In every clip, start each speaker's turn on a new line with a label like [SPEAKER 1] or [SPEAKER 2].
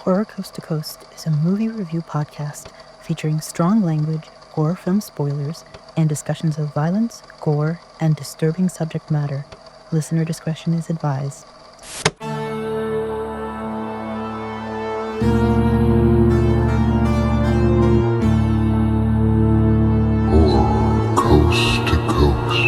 [SPEAKER 1] Horror Coast to Coast is a movie review podcast featuring strong language, horror film spoilers, and discussions of violence, gore, and disturbing subject matter. Listener discretion is advised.
[SPEAKER 2] Horror Coast to Coast.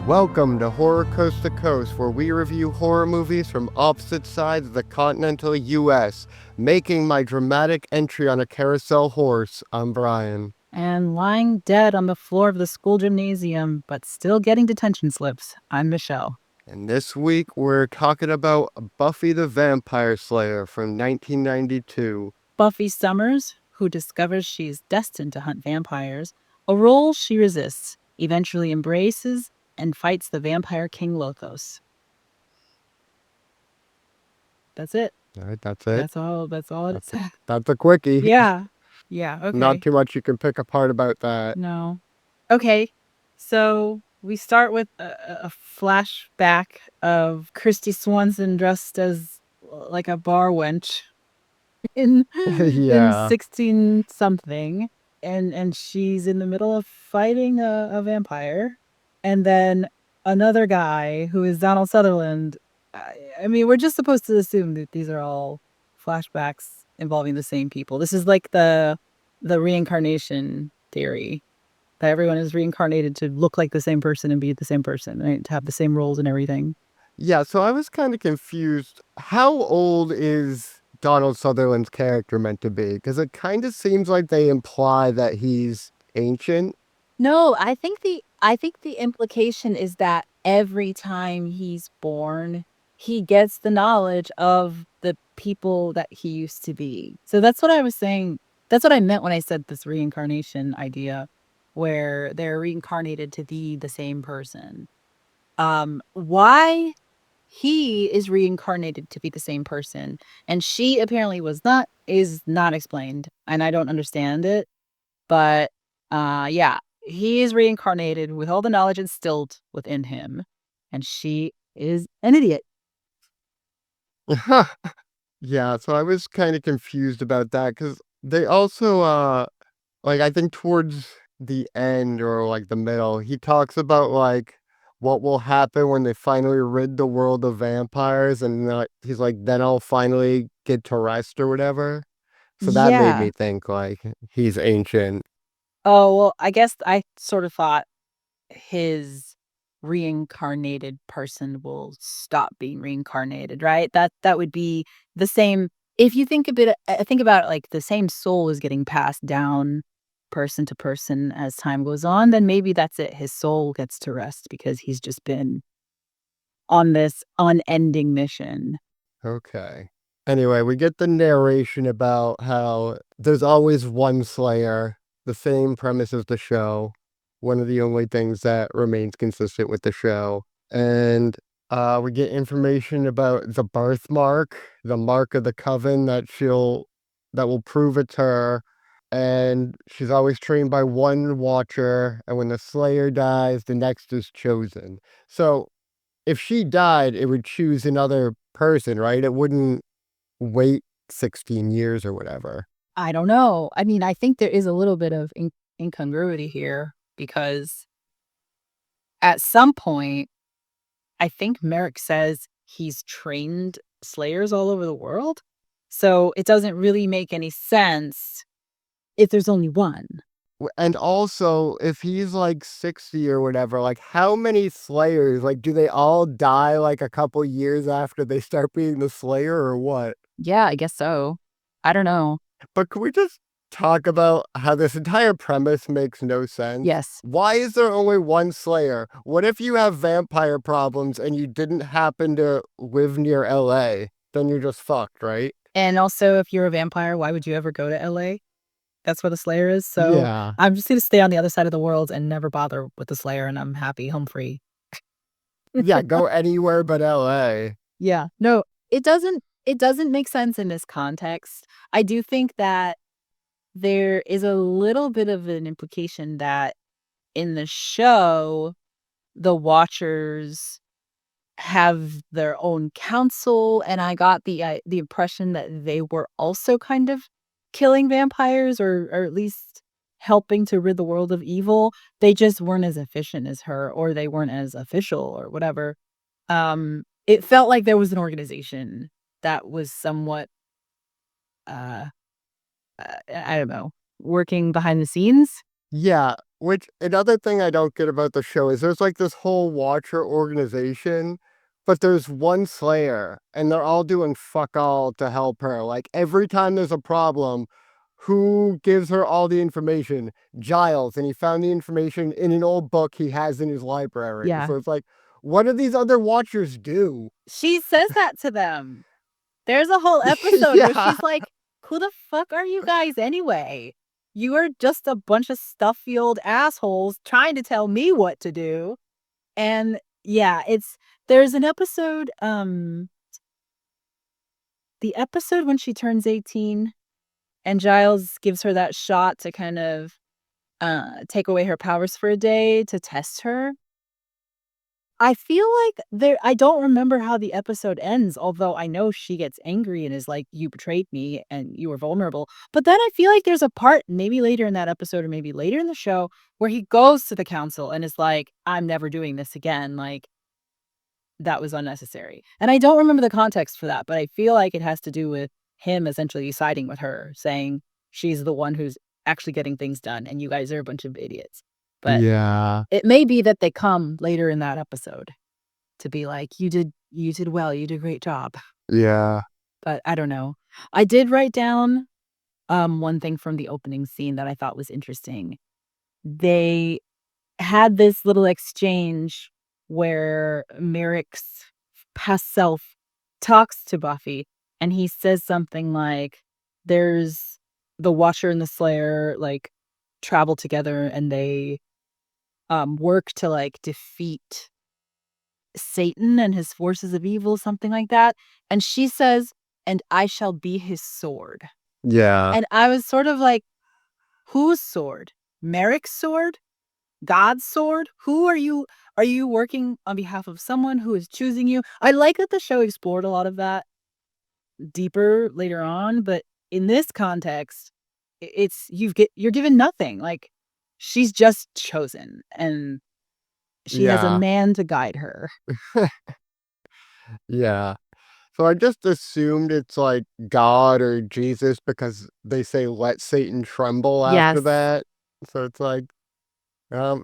[SPEAKER 3] Welcome to Horror Coast to Coast, where we review horror movies from opposite sides of the continental U.S. Making my dramatic entry on a carousel horse, I'm Brian.
[SPEAKER 1] And lying dead on the floor of the school gymnasium, but still getting detention slips, I'm Michelle.
[SPEAKER 3] And this week we're talking about Buffy the Vampire Slayer from 1992.
[SPEAKER 1] Buffy Summers, who discovers she is destined to hunt vampires, a role she resists, eventually embraces, and fights the vampire king Lothos. That's it.
[SPEAKER 3] All right, that's it.
[SPEAKER 1] That's all it's.
[SPEAKER 3] That's a quickie.
[SPEAKER 1] Yeah. Okay.
[SPEAKER 3] Not too much you can pick apart about that.
[SPEAKER 1] No. Okay. So we start with a flashback of Christy Swanson dressed as like a bar wench in
[SPEAKER 3] Yeah.
[SPEAKER 1] 16 something, and she's in the middle of fighting a vampire, and then another guy who is Donald Sutherland. I mean, we're just supposed to assume that these are all flashbacks involving the same people. This is like the reincarnation theory, that everyone is reincarnated to look like the same person and be the same person, right? To have the same roles and everything.
[SPEAKER 3] Yeah, so I was kind of confused. How old is Donald Sutherland's character meant to be? Because it kind of seems like they imply that he's ancient.
[SPEAKER 4] No, I think the implication is that every time he's born, he gets the knowledge of the people that he used to be.
[SPEAKER 1] So that's what I was saying. That's what I meant when I said this reincarnation idea, where they're reincarnated to be the same person. Why he is reincarnated to be the same person and she apparently is not explained, and I don't understand it. But yeah, he is reincarnated with all the knowledge instilled within him, and she is an idiot.
[SPEAKER 3] Yeah, so I was kind of confused about that because they also, I think towards the end or like the middle, he talks about like what will happen when they finally rid the world of vampires, and he's like, then I'll finally get to rest or whatever. So that made me think like he's ancient.
[SPEAKER 1] Oh, well, I guess I sort of thought his reincarnated person will stop being reincarnated, right? That would be the same. If you think about it, like the same soul is getting passed down person to person as time goes on, then maybe that's it. His soul gets to rest because he's just been on this unending mission.
[SPEAKER 3] Okay. Anyway, we get the narration about how there's always one Slayer, the same premise as the show, one of the only things that remains consistent with the show. And we get information about the birthmark, the mark of the coven that will prove it's her. And she's always trained by one watcher, and when the Slayer dies, the next is chosen. So if she died, it would choose another person, right? It wouldn't wait 16 years or whatever.
[SPEAKER 1] I don't know. I mean, I think there is a little bit of incongruity here, because at some point, I think Merrick says he's trained Slayers all over the world. So it doesn't really make any sense if there's only one.
[SPEAKER 3] And also, if he's like 60 or whatever, like how many Slayers, like do they all die like a couple years after they start being the Slayer or what?
[SPEAKER 1] Yeah, I guess so. I don't know.
[SPEAKER 3] But can we just talk about how this entire premise makes no sense?
[SPEAKER 1] Yes.
[SPEAKER 3] Why is there only one Slayer? What if you have vampire problems and you didn't happen to live near LA? Then you're just fucked, right?
[SPEAKER 1] And also, if you're a vampire, why would you ever go to LA? That's where the Slayer is. So
[SPEAKER 3] yeah.
[SPEAKER 1] I'm just going to stay on the other side of the world and never bother with the Slayer, and I'm happy, home free.
[SPEAKER 3] Yeah, go anywhere but LA.
[SPEAKER 1] Yeah. No, it doesn't make sense in this context. I do think that
[SPEAKER 4] there is a little bit of an implication that in the show, the Watchers have their own council, and I got the impression that they were also kind of killing vampires or at least helping to rid the world of evil. They just weren't as efficient as her, or they weren't as official or whatever. It felt like there was an organization that was somewhat, uh, I don't know, working behind the scenes.
[SPEAKER 3] Yeah, which another thing I don't get about the show is there's like this whole Watcher organization, but there's one Slayer, and they're all doing fuck all to help her. Like every time there's a problem, who gives her all the information? Giles, and he found the information in an old book he has in his library.
[SPEAKER 4] Yeah.
[SPEAKER 3] So it's like, what do these other Watchers do?
[SPEAKER 4] She says that to them. There's a whole episode where
[SPEAKER 3] Yeah.
[SPEAKER 4] she's like, "Who the fuck are you guys anyway? You are just a bunch of stuff-fueled assholes trying to tell me what to do." And yeah, there's an episode, the episode when she turns 18 and Giles gives her that shot to kind of, take away her powers for a day to test her. I feel like I don't remember how the episode ends, although I know she gets angry and is like, "You betrayed me and you were vulnerable." But then I feel like there's a part, maybe later in that episode or maybe later in the show, where he goes to the council and is like, "I'm never doing this again." Like, that was unnecessary. And I don't remember the context for that, but I feel like it has to do with him essentially siding with her, saying she's the one who's actually getting things done and you guys are a bunch of idiots. But
[SPEAKER 3] Yeah.
[SPEAKER 4] it may be that they come later in that episode to be like, you did well, you did a great job."
[SPEAKER 3] Yeah.
[SPEAKER 4] But I don't know. I did write down, one thing from the opening scene that I thought was interesting. They had this little exchange where Merrick's past self talks to Buffy, and he says something like, there's the Watcher and the Slayer, like, travel together and they, work to, like, defeat Satan and his forces of evil, something like that, and she says, "And I shall be his sword."
[SPEAKER 3] Yeah.
[SPEAKER 4] And I was sort of like, "Whose sword? Merrick's sword? God's sword? Who are you? Are you working on behalf of someone who is choosing you?" I like that the show explored a lot of that deeper later on, but in this context, it's you're given nothing, like, she's just chosen, and she has a
[SPEAKER 3] Yeah.
[SPEAKER 4] man to guide her.
[SPEAKER 3] Yeah. So I just assumed it's like God or Jesus because they say let Satan tremble after
[SPEAKER 4] Yes.
[SPEAKER 3] that. So it's like,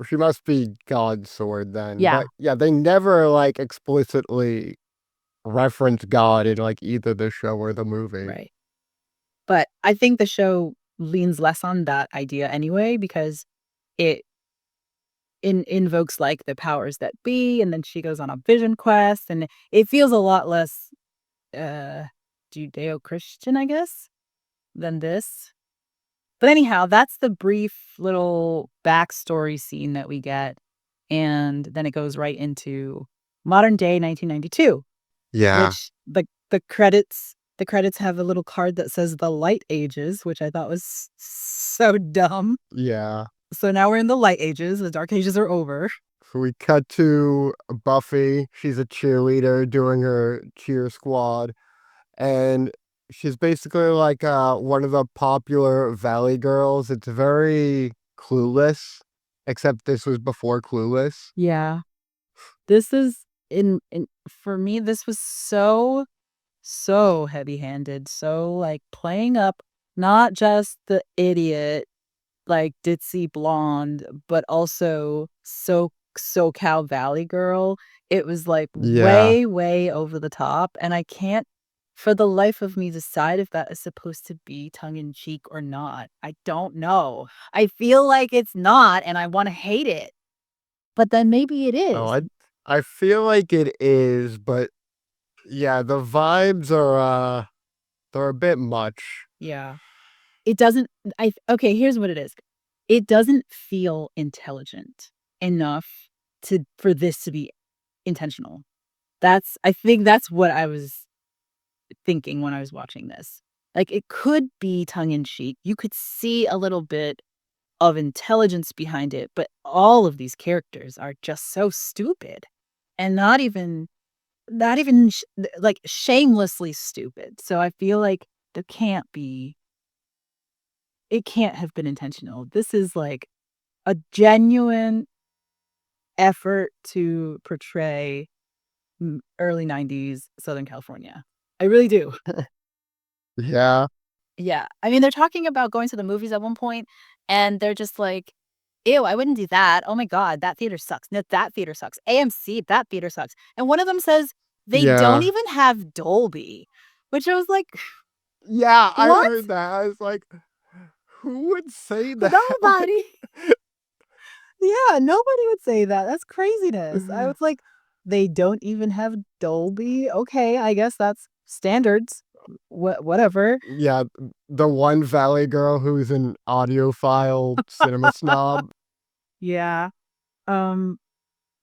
[SPEAKER 3] she must be God's sword then.
[SPEAKER 4] Yeah.
[SPEAKER 3] But yeah, they never like explicitly reference God in like either the show or the movie.
[SPEAKER 4] Right. But I think the show leans less on that idea anyway because it invokes, like, the powers that be, and then she goes on a vision quest, and it feels a lot less, uh, Judeo-Christian, I guess, than this. But anyhow, that's the brief little backstory scene that we get, and then it goes right into modern day 1992,
[SPEAKER 3] Yeah.
[SPEAKER 4] which the credits have a little card that says "The Light Ages," which I thought was so dumb.
[SPEAKER 3] Yeah.
[SPEAKER 4] So now we're in the Light Ages, the Dark Ages are over.
[SPEAKER 3] So we cut to Buffy. She's a cheerleader doing her cheer squad. And she's basically like one of the popular Valley girls. It's very Clueless, except this was before Clueless.
[SPEAKER 4] Yeah. This is in for me, this was so heavy-handed, so, like, playing up not just the idiot, like, ditzy blonde, but also SoCal Valley girl. It was, like,
[SPEAKER 3] Yeah.
[SPEAKER 4] way, way over the top, and I can't for the life of me decide if that is supposed to be tongue in cheek or not. I don't know. I feel like it's not, and I wanna hate it, but then maybe it
[SPEAKER 3] Oh,
[SPEAKER 4] is.
[SPEAKER 3] I feel like it is, but yeah, the vibes are they're a bit much.
[SPEAKER 4] Yeah. It doesn't I okay, here's what it is. It doesn't feel intelligent enough for this to be intentional. I think that's what I was thinking when I was watching this.
[SPEAKER 1] Like, it could be tongue in cheek. You could see a little bit of intelligence behind it, but all of these characters are just so stupid and not even like, shamelessly stupid. So I feel like there can't be it can't have been intentional. This is, like, a genuine effort to portray early '90s Southern California. I really do.
[SPEAKER 3] Yeah.
[SPEAKER 1] Yeah. I mean, they're talking about going to the movies at one point, and they're just like, "Ew, I wouldn't do that. Oh my god, that theater sucks. No, that theater sucks. AMC, that theater sucks." And one of them says they don't
[SPEAKER 3] Yeah.
[SPEAKER 1] even have Dolby, which I was like,
[SPEAKER 3] Yeah, I
[SPEAKER 1] "What?
[SPEAKER 3] heard that. I was like, who would say that? Like,
[SPEAKER 1] Nobody." Yeah, nobody would say that. That's craziness. I was like, "They don't even have Dolby? Okay, I guess that's standards. Whatever."
[SPEAKER 3] yeah, the one Valley girl who's an audiophile cinema snob.
[SPEAKER 1] Yeah. Um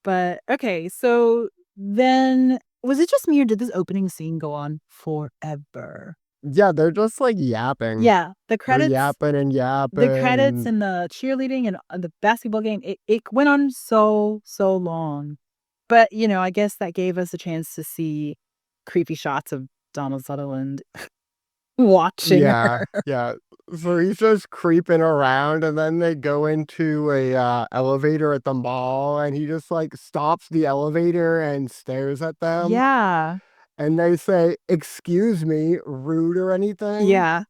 [SPEAKER 1] But, okay, so then was it just me or did this opening scene go on forever?
[SPEAKER 3] Yeah, they're just like yapping.
[SPEAKER 1] Yeah,
[SPEAKER 3] They're yapping and
[SPEAKER 1] the credits
[SPEAKER 3] yapping.
[SPEAKER 1] and the cheerleading and, the basketball game, it went on so, so long. But, I guess that gave us a chance to see creepy shots of Donald Sutherland watching
[SPEAKER 3] Yeah,
[SPEAKER 1] her.
[SPEAKER 3] yeah. So he's just creeping around, and then they go into a elevator at the mall, and he just like stops the elevator and stares at them,
[SPEAKER 1] Yeah.
[SPEAKER 3] and they say, "Excuse me, rude or anything?"
[SPEAKER 1] Yeah.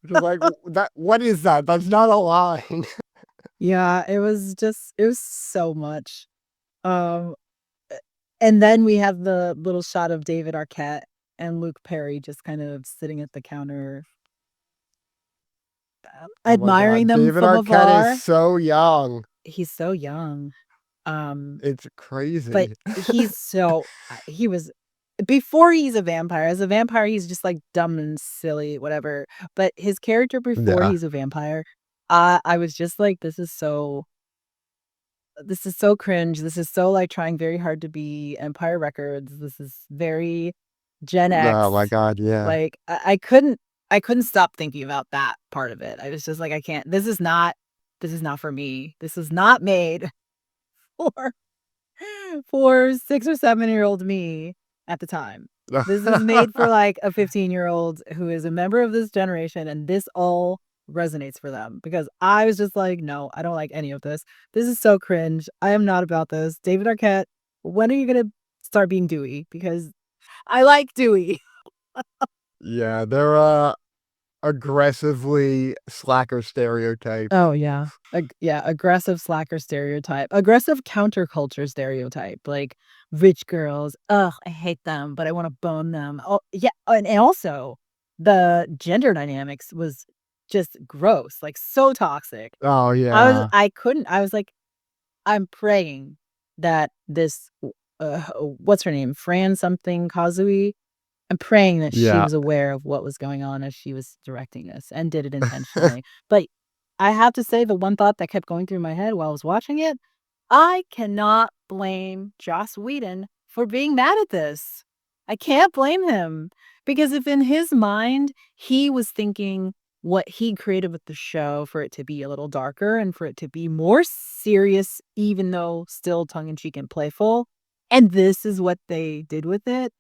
[SPEAKER 3] Which is like, that. What is that? That's not a line.
[SPEAKER 1] Yeah, it was so much. Um And then we have the little shot of David Arquette and Luke Perry just kind of sitting at the counter,
[SPEAKER 3] Oh my
[SPEAKER 1] admiring
[SPEAKER 3] god,
[SPEAKER 1] them
[SPEAKER 3] David
[SPEAKER 1] from
[SPEAKER 3] Arquette is
[SPEAKER 1] afar.
[SPEAKER 3] so young.
[SPEAKER 1] He's so young, um,
[SPEAKER 3] It's
[SPEAKER 1] but
[SPEAKER 3] crazy.
[SPEAKER 1] he was before he's a vampire. As a vampire, he's just, like, dumb and silly, whatever, but his character before
[SPEAKER 3] Yeah.
[SPEAKER 1] he's a vampire, I was just like, This is so cringe. This is so, like, trying very hard to be Empire Records. This is very Gen
[SPEAKER 3] Oh my
[SPEAKER 1] X.
[SPEAKER 3] god, yeah.
[SPEAKER 1] Like, I couldn't stop thinking about that part of it. I was just like, "I can't this is not for me. This is not made for 6 or 7-year-old me at the time. This is made for, like, a 15-year-old who is a member of this generation, and this all resonates for them," because I was just like, "No, I don't like any of this. This is so cringe. I am not about this. David Arquette, when are you gonna start being Dewey? Because I like Dewey."
[SPEAKER 3] Yeah, they're aggressively slacker stereotype.
[SPEAKER 1] Oh, yeah. Yeah, aggressive slacker stereotype, aggressive counterculture stereotype, like, rich girls, ugh, I hate them, but I wanna bone them. Oh, yeah, and also, the gender dynamics was just gross, like, so toxic.
[SPEAKER 3] Oh yeah.
[SPEAKER 1] I was like, I'm praying that what's her name? Fran something Kazui? I'm praying that she
[SPEAKER 3] Yeah.
[SPEAKER 1] was aware of what was going on as she was directing this and did it intentionally. But I have to say the one thought that kept going through my head while I was watching it, I cannot blame Joss Whedon for being mad at this. I can't blame him because if in his mind he was thinking what he created with the show for it to be a little darker and for it to be more serious, even though still tongue in cheek and playful, and this is what they did with it,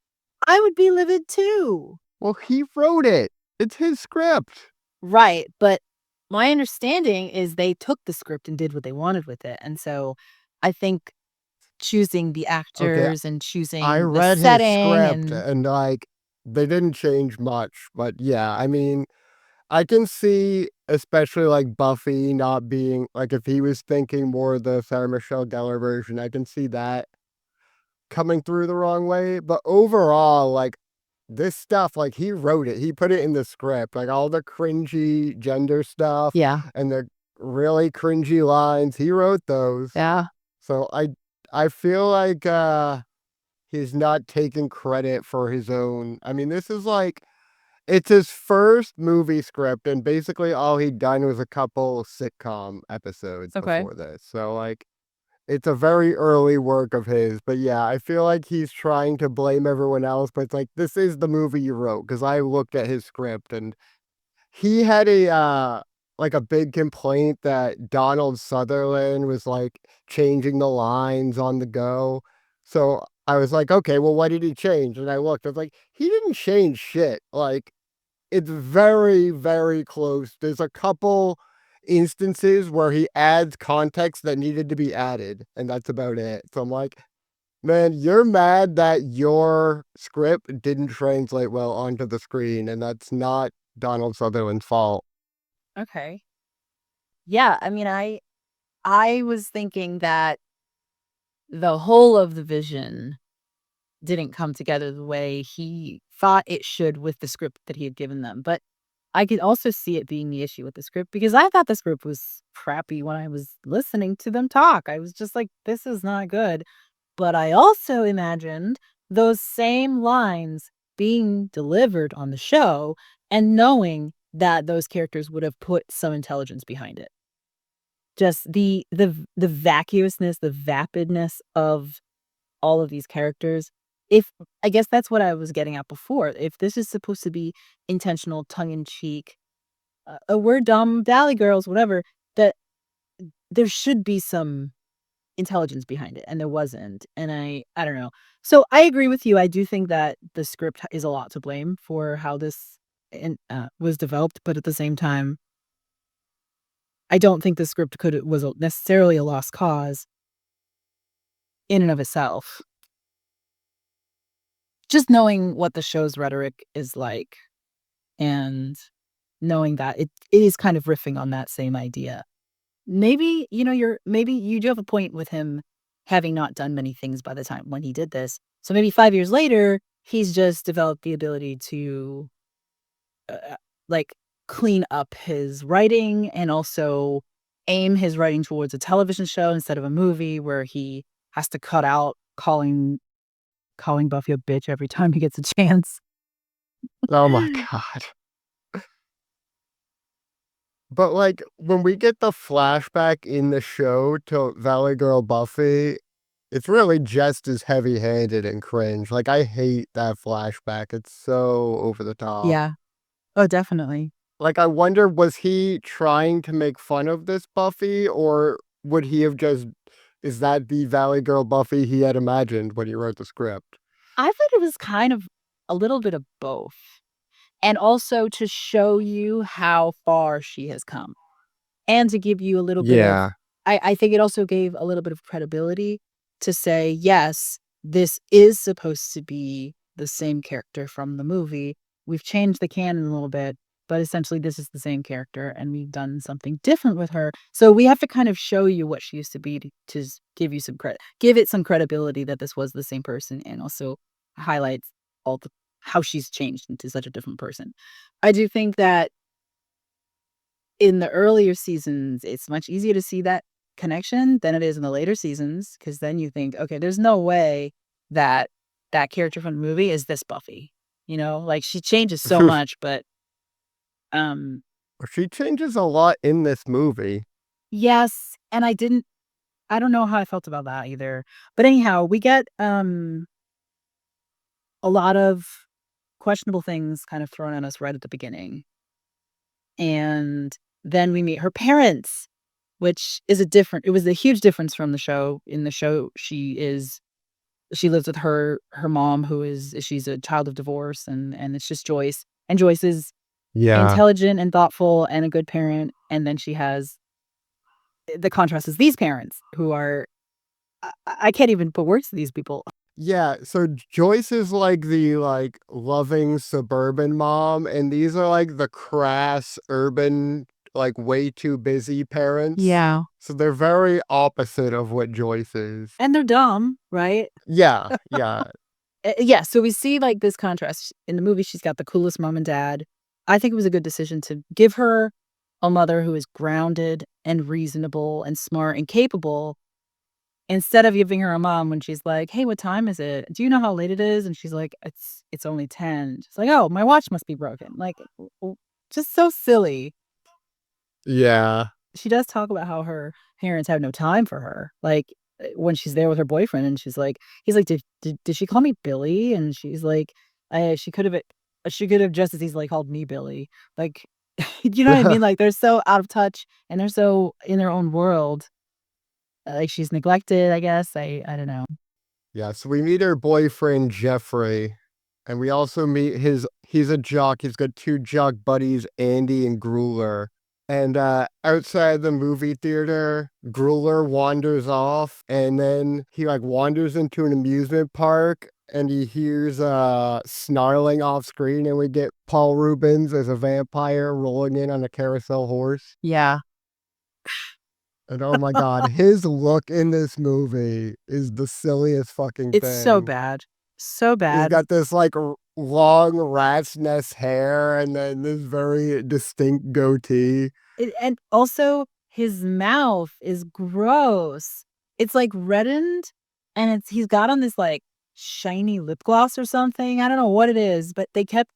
[SPEAKER 1] I would be livid too.
[SPEAKER 3] Well, he wrote it. It's his script.
[SPEAKER 1] Right, but my understanding is they took the script and did what they wanted with it, and so I think choosing the
[SPEAKER 3] Okay,
[SPEAKER 1] actors and
[SPEAKER 3] I
[SPEAKER 1] choosing the
[SPEAKER 3] read his
[SPEAKER 1] setting
[SPEAKER 3] script
[SPEAKER 1] and
[SPEAKER 3] and like they didn't change much, but yeah, I mean, I can see especially like Buffy not being like if he was thinking more of the Sarah Michelle Gellar version, I can see that coming through the wrong way. But overall, like this stuff, like he wrote it, he put it in the script, like all the cringy gender stuff
[SPEAKER 1] yeah,
[SPEAKER 3] and the really cringy lines, he wrote those.
[SPEAKER 1] yeah.
[SPEAKER 3] So I feel like he's not taking credit for his own. I mean, this is like it's his first movie script, and basically all he'd done was a couple sitcom episodes
[SPEAKER 1] Okay.
[SPEAKER 3] before this. So like It's a very early work of his, but yeah, I feel like he's trying to blame everyone else, but it's like, this is the movie you wrote, because I looked at his script and he had like a big complaint that Donald Sutherland was like changing the lines on the go. So I was like, okay, well, what did he change? And I looked, I was like, he didn't change shit. Like, it's very, very close. There's a couple instances where he adds context that needed to be added, and that's about it. So I'm like, man, you're mad that your script didn't translate well onto the screen, and that's not Donald Sutherland's fault.
[SPEAKER 1] Okay. Yeah, I mean, I was thinking that the whole of the vision didn't come together the way he thought it should with the script that he had given them. But I could also see it being the issue with the script because I thought the script was crappy when I was listening to them talk. I was just like, this is not good. But I also imagined those same lines being delivered on the show and knowing that those characters would have put some intelligence behind it. Just the vacuousness, the vapidness of all of these characters. If I guess that's what I was getting at before. If this is supposed to be intentional, tongue in cheek, we're dumb Valley girls, whatever, that there should be some intelligence behind it, and there wasn't. And I don't know. So I agree with you. I do think that the script is a lot to blame for how this was developed, but at the same time, I don't think the script was necessarily a lost cause in and of itself. Just knowing what the show's rhetoric is like and knowing that it is kind of riffing on that same idea. Maybe, maybe you do have a point with him having not done many things by the time when he did this. So maybe 5 years later, he's just developed the ability to, like, clean up his writing and also aim his writing towards a television show instead of a movie where he has to cut out calling Buffy a bitch every time he gets a chance.
[SPEAKER 3] Oh my God. But like when we get the flashback in the show to Valley Girl Buffy, it's really just as heavy handed and cringe. Like I hate that flashback. It's so over the top.
[SPEAKER 1] Yeah. Oh, definitely.
[SPEAKER 3] Like I wonder, was he trying to make fun of this Buffy, or would he have just, is that the Valley Girl Buffy he had imagined when he wrote the script?
[SPEAKER 1] I thought it was kind of a little bit of both, and also to show you how far she has come. And to give you a little bit of
[SPEAKER 3] Yeah.
[SPEAKER 1] I think it also gave a little bit of credibility to say, "Yes, this is supposed to be the same character from the movie. We've changed the canon a little bit, but essentially this is the same character, and we've done something different with her." So we have to kind of show you what she used to be to give you some credit, give it some credibility that this was the same person, and also highlights all the how she's changed into such a different person. I do think that in the earlier seasons, it's much easier to see that connection than it is in the later seasons, because then you think, "Okay, there's no way that that character from the movie is this Buffy." Like, she changes so much, but, um
[SPEAKER 3] She changes a lot in this movie.
[SPEAKER 1] yes, and I don't know how I felt about that either. But anyhow, we get, a lot of questionable things kind of thrown at us right at the beginning, and then we meet her parents. Which is it was a huge difference from the show. In the show, she lives with her mom she's a child of divorce, and it's just Joyce. And Joyce is
[SPEAKER 3] Yeah.
[SPEAKER 1] intelligent and thoughtful and a good parent, and then she has the contrast is these parents who are I can't even put words to these people.
[SPEAKER 3] Yeah, so Joyce is like the like loving suburban mom, and these are like the crass urban, like way too busy parents.
[SPEAKER 1] Yeah.
[SPEAKER 3] So they're very opposite of what Joyce is.
[SPEAKER 1] And they're dumb, right?
[SPEAKER 3] Yeah, yeah,
[SPEAKER 1] Yeah, so we see, like, this contrast. In the movie, she's got the coolest mom and dad. I think it was a good decision to give her a mother who is grounded and reasonable and smart and capable, instead of giving her a mom when she's like, "Hey, what time is it? Do you know how late it is?" And she's like, "It's only 10." She's like, "Oh, my watch must be broken." Like, just so silly.
[SPEAKER 3] yeah.
[SPEAKER 1] She does talk about how her parents have no time for her. Like,
[SPEAKER 4] when she's there with her boyfriend, and he's like, did she call me Billy? And she's like, she could have just as easily called me Billy. Like, you know what I mean? Like, they're so out of touch and they're so in their own world. Like, she's neglected, I guess. I don't know.
[SPEAKER 3] Yeah, so we meet her boyfriend, Jeffrey, and we also meet he's a jock. He's got two jock buddies, Andy and Grueler. And outside the movie theater, Grueler wanders off, and then he like wanders into an amusement park, and he hears snarling off screen, and we get Paul Rubens as a vampire rolling in on a carousel horse.
[SPEAKER 4] Yeah.
[SPEAKER 3] And oh my god, his look in this movie is the silliest fucking
[SPEAKER 4] It's so
[SPEAKER 3] thing.
[SPEAKER 4] bad. So
[SPEAKER 3] He's
[SPEAKER 4] bad.
[SPEAKER 3] got this like long rat's nest hair and then this very distinct goatee.
[SPEAKER 4] And also his mouth is gross. It's like reddened, and he's got on this like shiny lip gloss or something. I don't know what it is, but they kept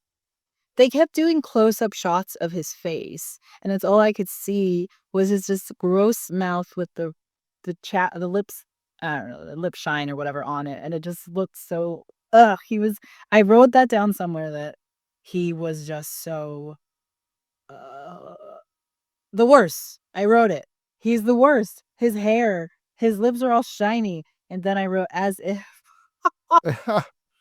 [SPEAKER 4] doing close-up shots of his face, and it's all I could see was his just gross mouth with the lips, I don't know, the lip shine or whatever on it, and it just looked so ugh. I wrote that down somewhere that he was just so uh, the worst. I wrote it. He's the worst. His hair, his lips are all shiny, and then I wrote as if.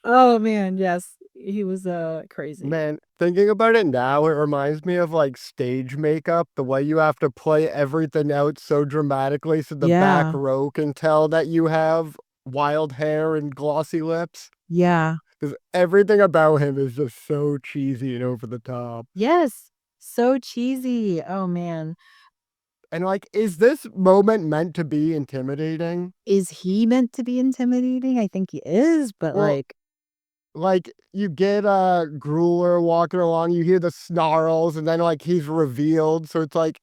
[SPEAKER 4] Oh man, yes. He was crazy.
[SPEAKER 3] Man, thinking about it now, it reminds me of like stage makeup, the way you have to play everything out so dramatically so the back
[SPEAKER 4] Yeah.
[SPEAKER 3] row can tell that you have wild hair and glossy lips.
[SPEAKER 4] Yeah.
[SPEAKER 3] Because everything about him is just so cheesy and over the top.
[SPEAKER 4] Yes. So cheesy. Oh man.
[SPEAKER 3] And like, is this moment meant to be intimidating?
[SPEAKER 4] Is he meant to be intimidating? I think he is, but
[SPEAKER 3] Well, like you get Grueler walking along, you hear the snarls, and then like he's revealed. So it's like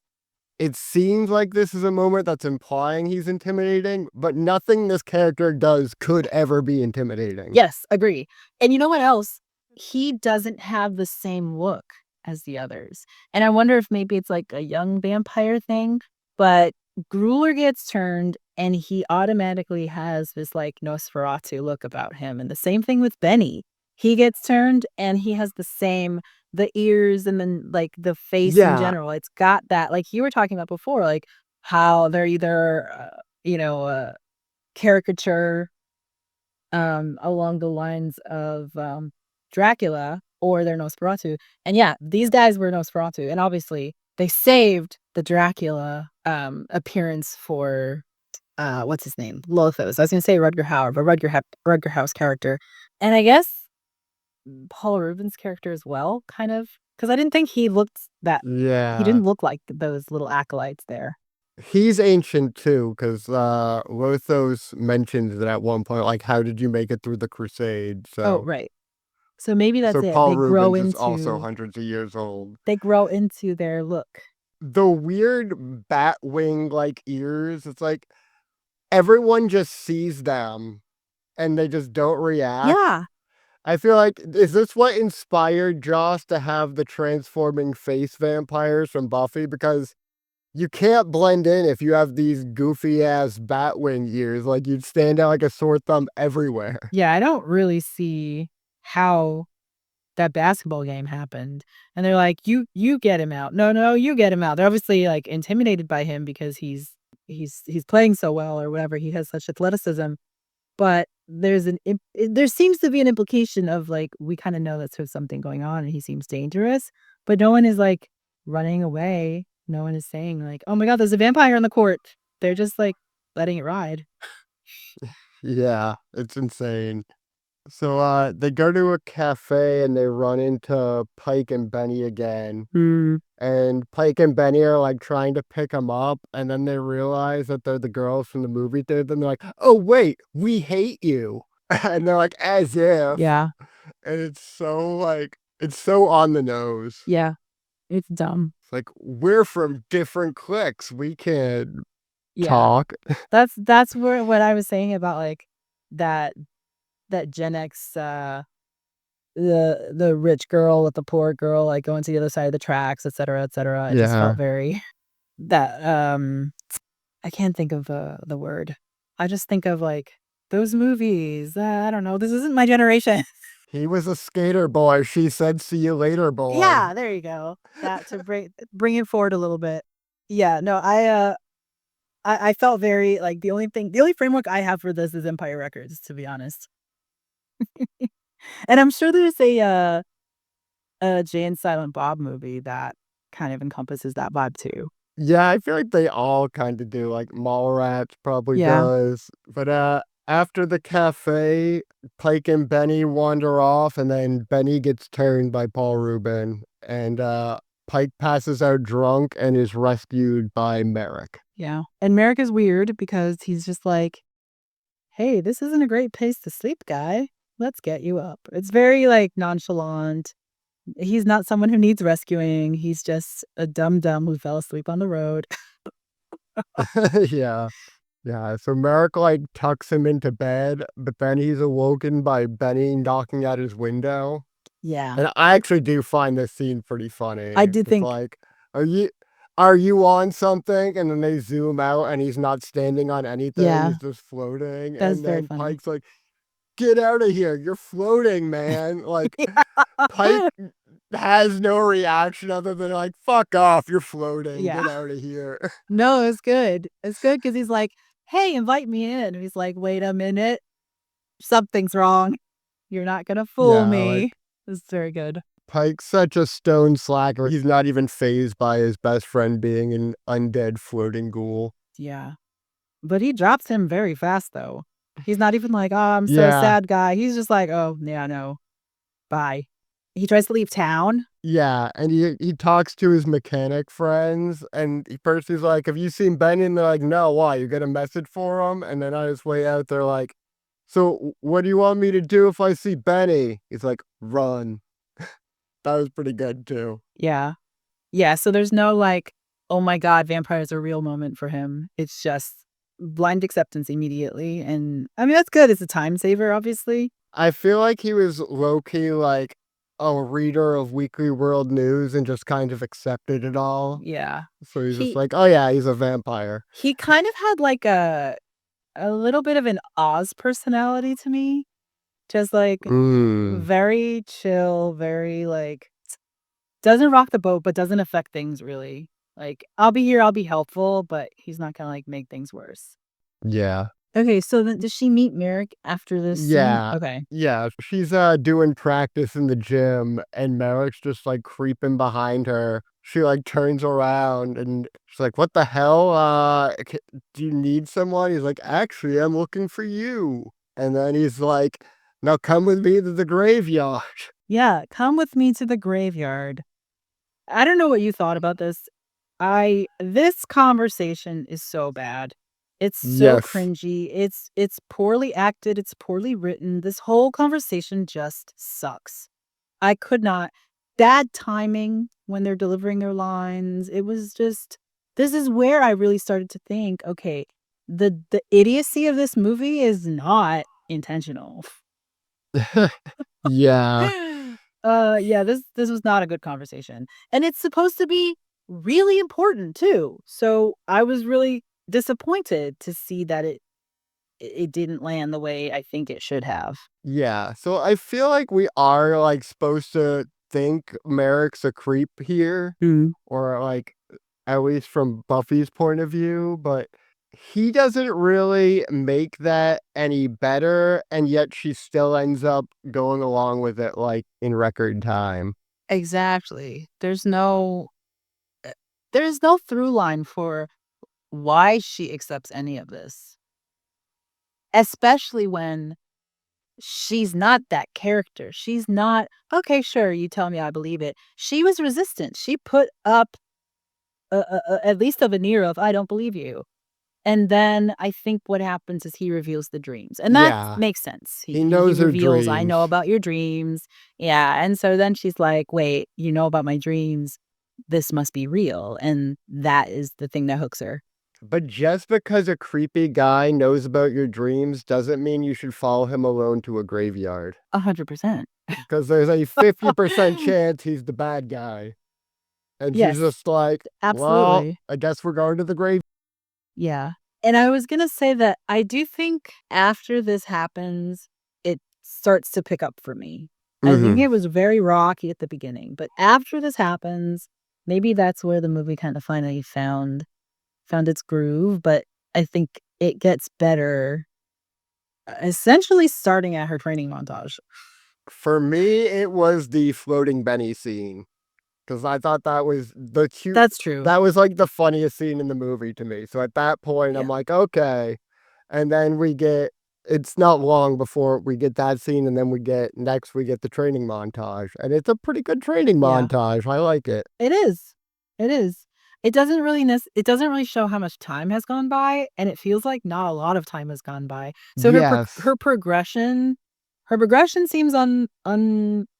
[SPEAKER 3] it seems like this is a moment that's implying he's intimidating, but nothing this character does could ever be intimidating.
[SPEAKER 4] yes, agree. And you know what else? He doesn't have the same look as the others. And I wonder if maybe it's like a young vampire thing, but Grueler gets turned and he automatically has this like Nosferatu look about him. And the same thing with Benny. He gets turned and he has the ears and then like the face in
[SPEAKER 3] Yeah,
[SPEAKER 4] general. It's got that, like you were talking about before, like how they're either, caricature along the lines of Dracula or they're Nosferatu. And yeah, these guys were Nosferatu, and obviously they saved the Dracula appearance for what's his name? Lothos. I was gonna say Rutger Hauer, but Rutger Hauer's character. And I guess Paul Rubens' character as well, kind of. Because I didn't think he
[SPEAKER 3] yeah.
[SPEAKER 4] didn't look like those little acolytes there.
[SPEAKER 3] He's ancient too, because Lothos mentions that at one point, like, how did you make it through the Crusade?
[SPEAKER 4] Oh,
[SPEAKER 3] So,
[SPEAKER 4] right. So maybe that's
[SPEAKER 3] so
[SPEAKER 4] it.
[SPEAKER 3] Paul Rubens is also hundreds of years old.
[SPEAKER 4] They grow into their look.
[SPEAKER 3] The weird bat wing like ears, it's like everyone just sees them and they just don't react.
[SPEAKER 4] Yeah.
[SPEAKER 3] I feel like, is this what inspired Joss to have the transforming face vampires from Buffy? Because you can't blend in if you have these goofy ass bat wing ears. Like, you'd stand out like a sore thumb everywhere.
[SPEAKER 4] Yeah, I don't really see how that basketball game happened. And they're like, "You get him out. No, you get him out." They're obviously, like, intimidated by him because he's playing so well or whatever. He has such athleticism. But there seems to be an implication of, like, we kinda know that there's something going on and he seems dangerous, but no one is, like, running away. No one is saying, like, "Oh my god, there's a vampire on the court." They're just, like, letting it ride.
[SPEAKER 3] Yeah, it's insane. So they go to a cafe and they run into Pike and Benny again.
[SPEAKER 4] Mm.
[SPEAKER 3] And Pike and Benny are like trying to pick him up, and then they realize that they're the girls from the movie theater. And they're like, "Oh wait, we hate you," and they're like, "As if,"
[SPEAKER 4] Yeah.
[SPEAKER 3] and it's so like it's so on the nose.
[SPEAKER 4] Yeah. It's dumb.
[SPEAKER 3] It's like we're from different cliques. We can
[SPEAKER 4] Yeah.
[SPEAKER 3] talk.
[SPEAKER 4] That's where what I was saying about, like, that that Gen X, the rich girl with the poor girl, like, going to the other side of the tracks, et cetera, et cetera. It just felt
[SPEAKER 3] Yeah.
[SPEAKER 4] very that, I can't think of, the word. I just think of, like, those movies. I don't know. This isn't my generation.
[SPEAKER 3] He was a skater boy. She said, "See you later, boy."
[SPEAKER 4] Yeah, there you go. That to bring it forward a little bit. Yeah, no, I felt very like, the only framework I have for this is Empire Records, to be honest. And I'm sure there's a Jay and Silent Bob movie that kind of encompasses that vibe too.
[SPEAKER 3] Yeah, I feel like they all kinda do, like, Mallrats probably
[SPEAKER 4] Yeah.
[SPEAKER 3] does, but, after the cafe, Pike and Benny wander off, and then Benny gets turned by Paul Rubin, and, Pike passes out drunk and is rescued by Merrick.
[SPEAKER 4] Yeah. And Merrick is weird because he's just like, "Hey, this isn't a great place to sleep, guy. Let's get you up." It's very, like, nonchalant. He's not someone who needs rescuing. He's just a dum-dum who fell asleep on the road.
[SPEAKER 3] Yeah. Yeah, so Merrick, like, tucks him into bed, but then he's awoken by Benny knocking at his window,
[SPEAKER 4] Yeah.
[SPEAKER 3] and I actually do find this scene pretty
[SPEAKER 4] I
[SPEAKER 3] funny.
[SPEAKER 4] did
[SPEAKER 3] It's
[SPEAKER 4] think
[SPEAKER 3] like, "Are you on something?" And then they zoom out, and he's not standing on anything,
[SPEAKER 4] yeah,
[SPEAKER 3] he's just floating,
[SPEAKER 4] that was
[SPEAKER 3] and
[SPEAKER 4] very
[SPEAKER 3] then
[SPEAKER 4] funny.
[SPEAKER 3] Pike's like, "Get out of here, you're floating, man." Like, Pike
[SPEAKER 4] Yeah.
[SPEAKER 3] has no reaction other than like, "Fuck off, you're floating,
[SPEAKER 4] Yeah.
[SPEAKER 3] get out of here."
[SPEAKER 4] No, it's good. It's good because he's like, "Hey, invite me in." And he's like, "Wait a minute. Something's wrong. You're not gonna fool
[SPEAKER 3] Yeah, like,
[SPEAKER 4] me." It's very good.
[SPEAKER 3] Pike's such a stone slacker, he's not even fazed by his best friend being an undead floating ghoul.
[SPEAKER 4] Yeah. But he drops him very fast, though. He's not even like, "Oh, I'm so
[SPEAKER 3] Yeah,
[SPEAKER 4] sad, guy." He's just like, "Oh, yeah, no. Bye." He tries to leave town.
[SPEAKER 3] yeah, and he talks to his mechanic friends, and he first he's like, "Have you seen Benny?" And they're like, "No, why? You get a message for him?" And then on his way out, they're like, "So, what do you want me to do if I see Benny?" He's like, "Run." That was pretty good too.
[SPEAKER 4] Yeah. Yeah, so there's no, like, "Oh my god, vampires are real" moment for him. It's just blind acceptance immediately, and, I mean, that's good. It's a time saver, obviously.
[SPEAKER 3] I feel like he was low-key, like, a reader of Weekly World News and just kind of accepted it all.
[SPEAKER 4] Yeah.
[SPEAKER 3] So he's just
[SPEAKER 4] He
[SPEAKER 3] like, "Oh, yeah, he's a vampire."
[SPEAKER 4] he kind of had, like, a little bit of an Oz personality to me. Just, like,
[SPEAKER 3] Mm,
[SPEAKER 4] very chill, very, like, doesn't rock the boat, but doesn't affect things really. Like, "I'll be here, I'll be helpful," but he's not gonna, like, make things worse.
[SPEAKER 3] yeah.
[SPEAKER 4] Okay, so then does she meet Merrick after this scene?
[SPEAKER 3] Yeah.
[SPEAKER 4] Okay.
[SPEAKER 3] Yeah, she's, doing practice in the gym, and Merrick's just, like, creeping behind her. She, like, turns around, and she's like, "What the hell? Do you need someone?" He's like, "Actually, I'm looking for you." And then he's like, "Now come with me to the graveyard."
[SPEAKER 4] Yeah, come with me to the graveyard. I don't know what you thought about this. This conversation is so bad. It's so
[SPEAKER 3] Yes.
[SPEAKER 4] cringy. It's poorly acted, it's poorly written. This whole conversation just sucks. I could not bad timing when they're delivering their lines. It was just this is where I really started to think, okay, the idiocy of this movie is not intentional.
[SPEAKER 3] Yeah.
[SPEAKER 4] Yeah, this was not a good conversation. And it's supposed to be really important too. So I was really disappointed to see that it didn't land the way I think it should have.
[SPEAKER 3] Yeah, so I feel like we are, like, supposed to think Merrick's a creep here,
[SPEAKER 4] Mm.
[SPEAKER 3] or, like, at least from Buffy's point of view, but he doesn't really make that any better, and yet she still ends up going along with it, like, in record time.
[SPEAKER 4] Exactly. Uh, there's no through line for why she accepts any of this, especially when she's not that character. She's not, "Okay, sure, you tell me, I believe it." She was resistant. She put up at least a veneer of, "I don't believe you." And then I think what happens is he reveals the dreams, and that
[SPEAKER 3] Yeah,
[SPEAKER 4] makes sense.
[SPEAKER 3] he
[SPEAKER 4] He
[SPEAKER 3] knows her
[SPEAKER 4] reveals, "I know
[SPEAKER 3] dreams.
[SPEAKER 4] about your dreams." Yeah, and so then she's like, "Wait, you know about my dreams? This must be real." And that is the thing that hooks her.
[SPEAKER 3] But just because a creepy guy knows about your dreams doesn't mean you should follow him alone to a graveyard.
[SPEAKER 4] 100%.
[SPEAKER 3] Because there's a 50% chance he's the bad guy. And she's
[SPEAKER 4] Yes,
[SPEAKER 3] just like, "Well,
[SPEAKER 4] absolutely.
[SPEAKER 3] I guess we're going to the grave."
[SPEAKER 4] Yeah. And I was gonna say that I do think after this happens, it starts to pick up for me. I think
[SPEAKER 3] Mhm.
[SPEAKER 4] it was very rocky at the beginning, but after this happens, maybe that's where the movie kind of finally found its groove, but I think it gets better, essentially starting at her training montage.
[SPEAKER 3] For me, it was the floating Benny scene. 'Cause I thought that was
[SPEAKER 4] That's true.
[SPEAKER 3] that was, like, the funniest scene in the movie to me, so at that point, I'm
[SPEAKER 4] Yeah.
[SPEAKER 3] like, "Okay," and then it's not long before we get that scene, and then we get the training montage, and it's a pretty good training
[SPEAKER 4] Yeah.
[SPEAKER 3] montage, I like it.
[SPEAKER 4] It is. It is. It doesn't really show how much time has gone by, and it feels like not a lot of time has gone by. So
[SPEAKER 3] Yes.
[SPEAKER 4] her progression seems I mean,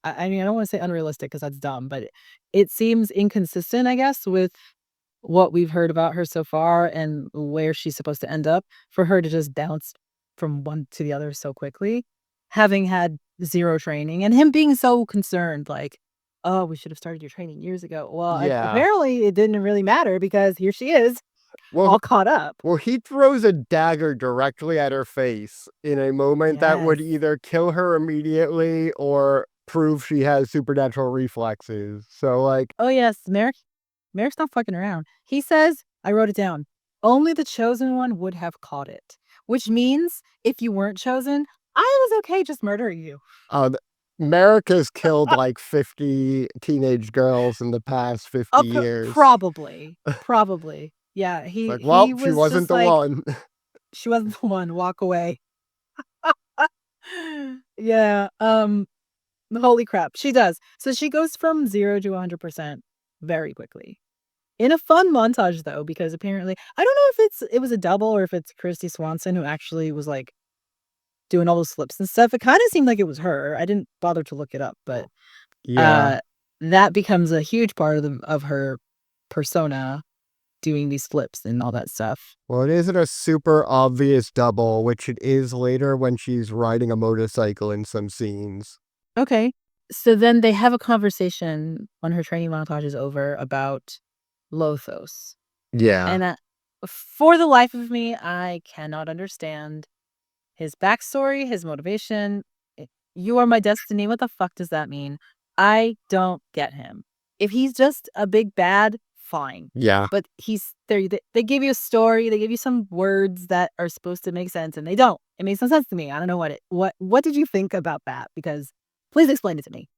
[SPEAKER 4] I don't wanna say unrealistic because that's dumb, but it seems inconsistent, I guess, with what we've heard about her so far and where she's supposed to end up, for her to just bounce from one to the other so quickly, having had 0 training, and him being so concerned, like, "Oh, we should have started your training years ago." Well,
[SPEAKER 3] Yeah.
[SPEAKER 4] apparently it didn't really matter because here she is,
[SPEAKER 3] Well
[SPEAKER 4] all caught up.
[SPEAKER 3] well, he throws a dagger directly at her face in a moment that would
[SPEAKER 4] Yes.
[SPEAKER 3] either kill her immediately or prove she has supernatural reflexes, so, like,
[SPEAKER 4] Oh, yes, Merrick's not fucking around. He says, I wrote it down, "Only the chosen one would have caught it," which means if you weren't chosen, I was okay just murdering you.
[SPEAKER 3] Uh, th America's killed, like, 50 teenage girls in the past 50 years.
[SPEAKER 4] Probably, probably. Yeah,
[SPEAKER 3] It's like, "Well,
[SPEAKER 4] he
[SPEAKER 3] she
[SPEAKER 4] was
[SPEAKER 3] wasn't
[SPEAKER 4] just
[SPEAKER 3] the
[SPEAKER 4] like,
[SPEAKER 3] one."
[SPEAKER 4] "She wasn't the one, walk away." Yeah, holy crap, she does. So she goes from 0 to 100% very quickly. In a fun montage, though, because apparently I don't know if it was a double or if it's Christy Swanson who actually was, like, doing all those flips and stuff. It kinda seemed like it was her. I didn't bother to look it up, but,
[SPEAKER 3] Yeah.
[SPEAKER 4] uh, that becomes a huge part of her persona, doing these flips and all that stuff.
[SPEAKER 3] Well, it isn't a super obvious double, which it is later when she's riding a motorcycle in some scenes.
[SPEAKER 4] Okay. So then they have a conversation when her training montage is over about Lothos.
[SPEAKER 3] Yeah.
[SPEAKER 4] And, for the life of me, I cannot understand his backstory, his motivation. "You are my destiny." What the fuck does that mean? I don't get him. If he's just a big bad, fine.
[SPEAKER 3] Yeah.
[SPEAKER 4] But they give you a story, they give you some words that are supposed to make sense, and they don't. It makes no sense to me. I don't know what did you think about that? Because please explain it to me.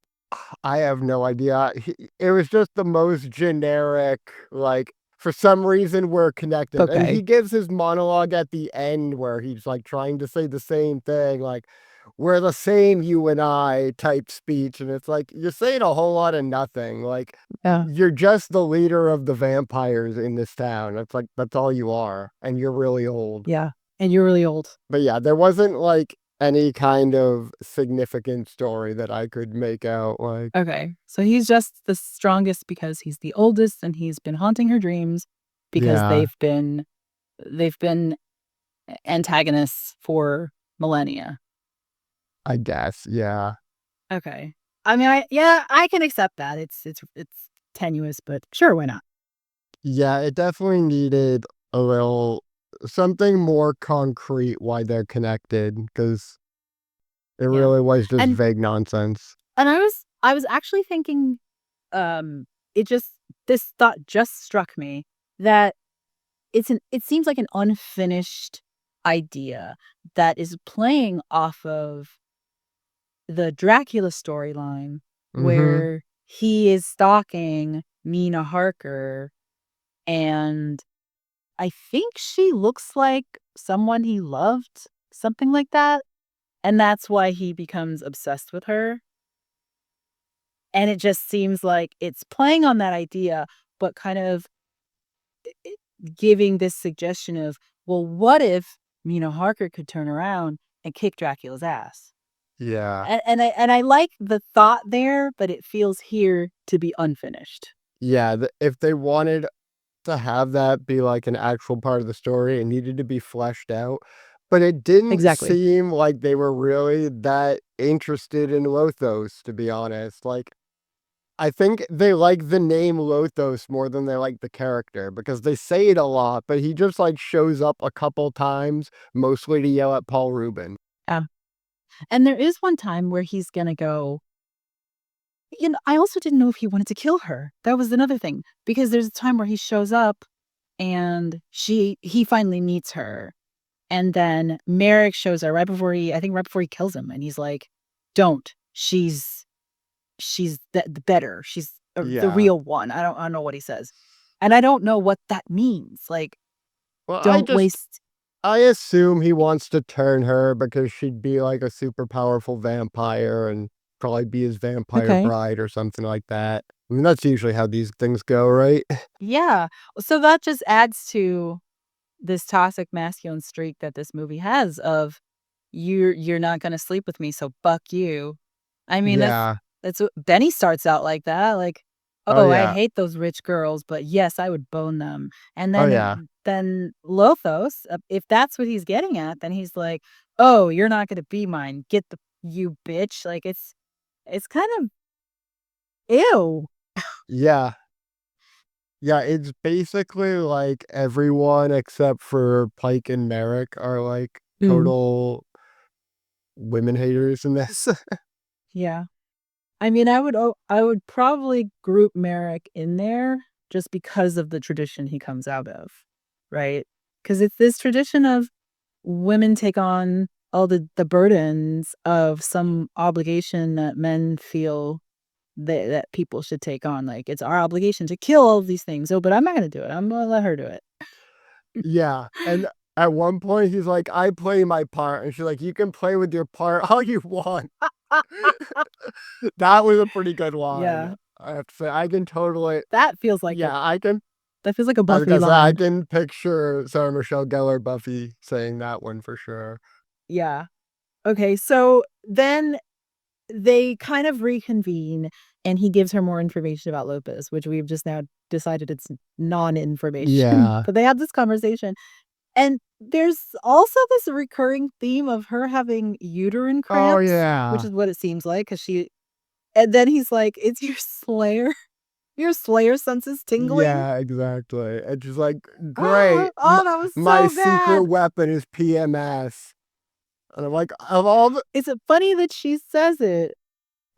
[SPEAKER 3] I have no idea. It was just the most generic, like, for some reason we're connected. And he
[SPEAKER 4] Okay.
[SPEAKER 3] gives his monologue at the end where he's like trying to say the same thing, like, we're the same, you and I type speech. And it's like, you're saying a whole lot of nothing. Like,
[SPEAKER 4] Yeah.
[SPEAKER 3] you're just the leader of the vampires in this town. It's like, that's all you are. And you're really old.
[SPEAKER 4] Yeah. And you're really old.
[SPEAKER 3] But yeah, there wasn't like any kind of significant story that I could make out. Like,
[SPEAKER 4] Okay. So he's just the strongest because he's the oldest and he's been haunting her dreams because
[SPEAKER 3] yeah.
[SPEAKER 4] they've been antagonists for millennia.
[SPEAKER 3] I guess, yeah.
[SPEAKER 4] Okay. I mean, I can accept that. It's tenuous, but sure, why not?
[SPEAKER 3] Yeah, it definitely needed a little something more concrete why they're connected, because it
[SPEAKER 4] Yeah.
[SPEAKER 3] really was just
[SPEAKER 4] And
[SPEAKER 3] vague nonsense.
[SPEAKER 4] I was actually thinking, it just this thought just struck me that it seems like an unfinished idea that is playing off of the Dracula storyline
[SPEAKER 3] Mhm.
[SPEAKER 4] where he is stalking Mina Harker, and I think she looks like someone he loved, something like that, and that's why he becomes obsessed with her, and it just seems like it's playing on that idea, but kind of I giving this suggestion of, well, what if Mina Harker could turn around and kick Dracula's ass?
[SPEAKER 3] Yeah.
[SPEAKER 4] And I like the thought there, but it feels here to be unfinished.
[SPEAKER 3] Yeah, if they wanted to have that be, like, an actual part of the story, it needed to be fleshed out, but it didn't
[SPEAKER 4] Exactly.
[SPEAKER 3] seem like they were really that interested in Lothos, to be honest. Like, I think they like the name Lothos more than they like the character because they say it a lot, but he just like shows up a couple times, mostly to yell at Paul Rubin.
[SPEAKER 1] Yeah. And there is one time where he's gonna go, I also didn't know if he wanted to kill her. That was another thing, because there's a time where he shows up and he finally meets her. And then Merrick shows her I think right before he kills him, and he's like, "Don't. She's the better. She's the
[SPEAKER 3] Yeah.
[SPEAKER 1] real one." I don't know what he says. And I don't know what that means. Like,
[SPEAKER 3] Well,
[SPEAKER 1] don't waste.
[SPEAKER 3] I assume he wants to turn her because she'd be like a super powerful vampire and probably be his vampire
[SPEAKER 1] Okay.
[SPEAKER 3] bride or something like that. I mean, that's usually how these things go, right?
[SPEAKER 1] Yeah. So that just adds to this toxic masculine streak that this movie has of you're not gonna sleep with me, so fuck you. I mean,
[SPEAKER 3] Yeah.
[SPEAKER 1] that's what Benny starts out like that, like,
[SPEAKER 3] Oh,
[SPEAKER 1] "Oh, I
[SPEAKER 3] yeah.
[SPEAKER 1] hate those rich girls, but yes, I would bone them." And
[SPEAKER 3] Oh, yeah.
[SPEAKER 1] then Lothos, if that's what he's getting at, then he's like, "Oh, you're not gonna be mine. Get you bitch." Like, it's kind of ew.
[SPEAKER 3] Yeah. Yeah, it's basically like everyone except for Pike and Merrick are like
[SPEAKER 1] Mm.
[SPEAKER 3] total women haters in this.
[SPEAKER 1] Yeah. I mean, I would probably group Merrick in there just because of the tradition he comes out of, right? Because it's this tradition of women take on all the burdens of some obligation that men feel that people should take on. Like, it's our obligation to kill all of these things. Oh, but I'm not gonna do it. I'm gonna let her do it.
[SPEAKER 3] Yeah, and at one point he's like, "I play my part," and she's like, "You can play with your part all you want." That was a pretty good line,
[SPEAKER 1] Yeah,
[SPEAKER 3] I have to say. I can totally
[SPEAKER 1] that feels like
[SPEAKER 3] yeah, I can
[SPEAKER 1] a
[SPEAKER 3] I was
[SPEAKER 1] Buffy
[SPEAKER 3] gonna say, I
[SPEAKER 1] line.
[SPEAKER 3] can picture Sarah Michelle Gellar, Buffy, saying that one for sure.
[SPEAKER 1] Yeah. Okay, so then they kind of reconvene, and he gives her more information about Lopez, which we've just now decided it's non-information.
[SPEAKER 3] Yeah.
[SPEAKER 1] But they have this conversation, and there's also this recurring theme of her having uterine
[SPEAKER 3] Oh,
[SPEAKER 1] cramps, which
[SPEAKER 3] yeah.
[SPEAKER 1] is what it seems like, because she and then he's like, "It's your Slayer senses tingling?"
[SPEAKER 3] Yeah, exactly, and she's like,
[SPEAKER 1] Oh,
[SPEAKER 3] "Great,
[SPEAKER 1] that was
[SPEAKER 3] my
[SPEAKER 1] so
[SPEAKER 3] secret
[SPEAKER 1] bad.
[SPEAKER 3] weapon is PMS." And I'm like, of all the
[SPEAKER 1] Is it funny that she says it?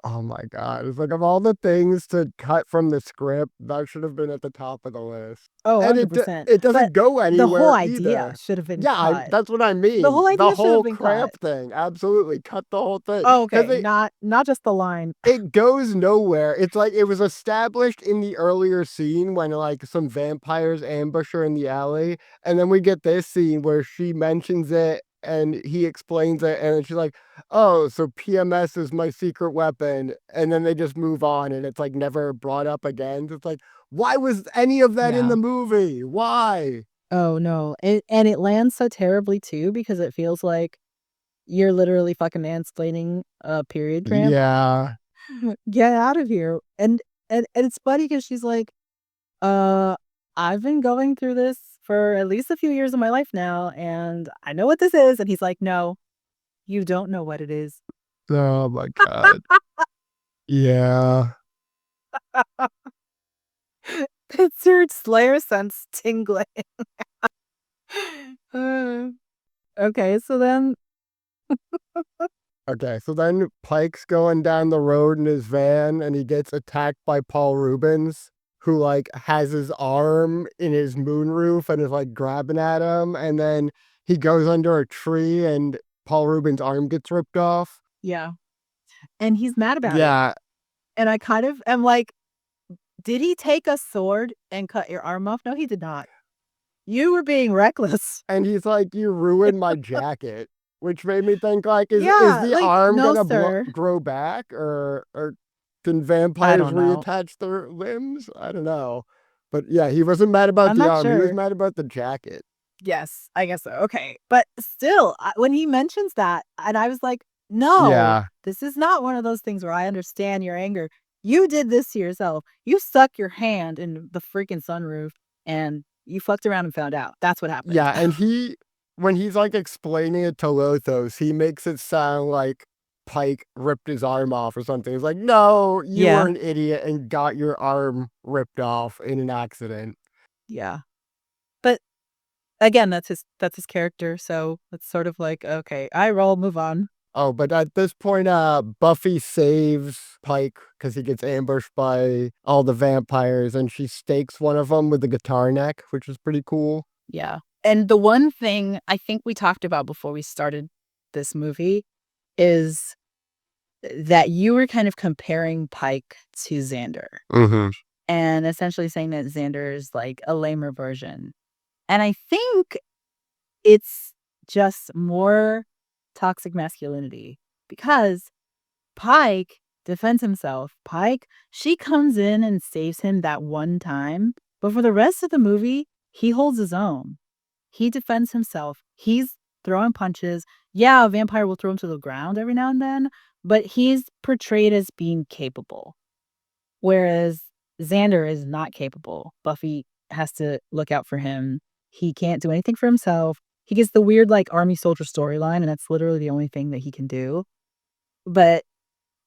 [SPEAKER 3] oh my god, it's like, of all the things to cut from the script, that should have been at the top of the list.
[SPEAKER 1] Oh,
[SPEAKER 3] And
[SPEAKER 1] 100%.
[SPEAKER 3] it
[SPEAKER 1] But
[SPEAKER 3] doesn't go
[SPEAKER 1] the whole
[SPEAKER 3] anywhere
[SPEAKER 1] idea
[SPEAKER 3] either.
[SPEAKER 1] should have been
[SPEAKER 3] Yeah,
[SPEAKER 1] cut.
[SPEAKER 3] that's what I
[SPEAKER 1] The
[SPEAKER 3] mean.
[SPEAKER 1] whole
[SPEAKER 3] The
[SPEAKER 1] idea should have
[SPEAKER 3] whole
[SPEAKER 1] been cut.
[SPEAKER 3] cramp thing, absolutely, cut the whole thing
[SPEAKER 1] Oh,
[SPEAKER 3] because
[SPEAKER 1] okay, not just the line.
[SPEAKER 3] it goes nowhere. It's like it was established in the earlier scene when like some vampires ambush her in the alley, and then we get this scene where she mentions it and he explains it, and she's like, "Oh, so PMS is my secret weapon," and then they just move on, and it's like never brought up again. It's like, why was any of that in
[SPEAKER 1] Yeah.
[SPEAKER 3] the movie? Why?
[SPEAKER 1] Oh, no. It lands so terribly too because it feels like you're literally fucking mansplaining a period cramp.
[SPEAKER 3] Yeah,
[SPEAKER 1] Get out of here. And it's funny because she's like, "Uh, I've been going through this for at least a few years of my life now, and I know what this is." And he's like, "No, you don't know what it is."
[SPEAKER 3] oh my god, yeah.
[SPEAKER 1] It's her Slayer sense tingling. Uh, okay, so then
[SPEAKER 3] Okay, so then Pike's going down the road in his van and he gets attacked by Paul Rubens, who like has his arm in his moonroof and is like grabbing at him. And then he goes under a tree and Paul Rubens' arm gets ripped off.
[SPEAKER 1] yeah, and he's mad about it.
[SPEAKER 3] Yeah.
[SPEAKER 1] And I kind of am like, "Did he take a sword and cut your arm off?" No, he did not. You were being reckless.
[SPEAKER 3] And he's like, "You ruined my jacket," which made me think like, is
[SPEAKER 1] Yeah,
[SPEAKER 3] the
[SPEAKER 1] like,
[SPEAKER 3] arm
[SPEAKER 1] "No,
[SPEAKER 3] gonna
[SPEAKER 1] sir."
[SPEAKER 3] grow back or can
[SPEAKER 1] I
[SPEAKER 3] vampires
[SPEAKER 1] don't know.
[SPEAKER 3] reattach their limbs? I don't know. But yeah, he wasn't mad about
[SPEAKER 1] I'm
[SPEAKER 3] the
[SPEAKER 1] not
[SPEAKER 3] arm. He was
[SPEAKER 1] sure.
[SPEAKER 3] mad about the jacket.
[SPEAKER 1] Yes, I guess so, okay. But still, when he mentions that, and I was like, "No,
[SPEAKER 3] Yeah.
[SPEAKER 1] this is not one of those things where I understand your anger. You did this to yourself. You stuck your hand in the freaking sunroof, and you fucked around and found out. That's what happened."
[SPEAKER 3] Yeah, and when he's like explaining it to Lothos, he makes it sound like Pike ripped his arm off or something. It's like, no, you
[SPEAKER 1] Yeah.
[SPEAKER 3] were an idiot and got your arm ripped off in an accident.
[SPEAKER 1] Yeah. But again, that's his character, so it's sort of like, okay, eye roll, move on.
[SPEAKER 3] Oh, but at this point, Buffy saves Pike because he gets ambushed by all the vampires, and she stakes one of them with a guitar neck, which is pretty cool.
[SPEAKER 1] Yeah. And the one thing I think we talked about before we started this movie is that you were kind of comparing Pike to Xander
[SPEAKER 3] Mm-hmm.
[SPEAKER 1] and essentially saying that Xander is like a lamer version. And I think it's just more toxic masculinity because Pike defends himself. Pike, she comes in and saves him that one time, but for the rest of the movie, he holds his own. He defends himself. He's throwing punches. Yeah, a vampire will throw him to the ground every now and then, but he's portrayed as being capable. Whereas Xander is not capable. Buffy has to look out for him. He can't do anything for himself. He gets the weird like army soldier storyline, and that's literally the only thing that he can do. But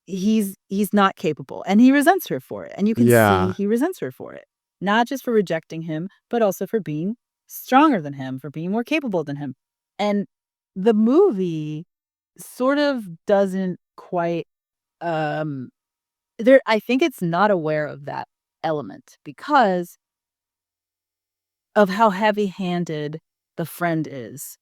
[SPEAKER 1] he's not capable, and he resents her for it. And you can see
[SPEAKER 3] Yeah.
[SPEAKER 1] he resents her for it. Not just for rejecting him, but also for being stronger than him, for being more capable than him. And the movie sort of doesn't quite there I think it's not aware of that element because of how heavy-handed the friend is.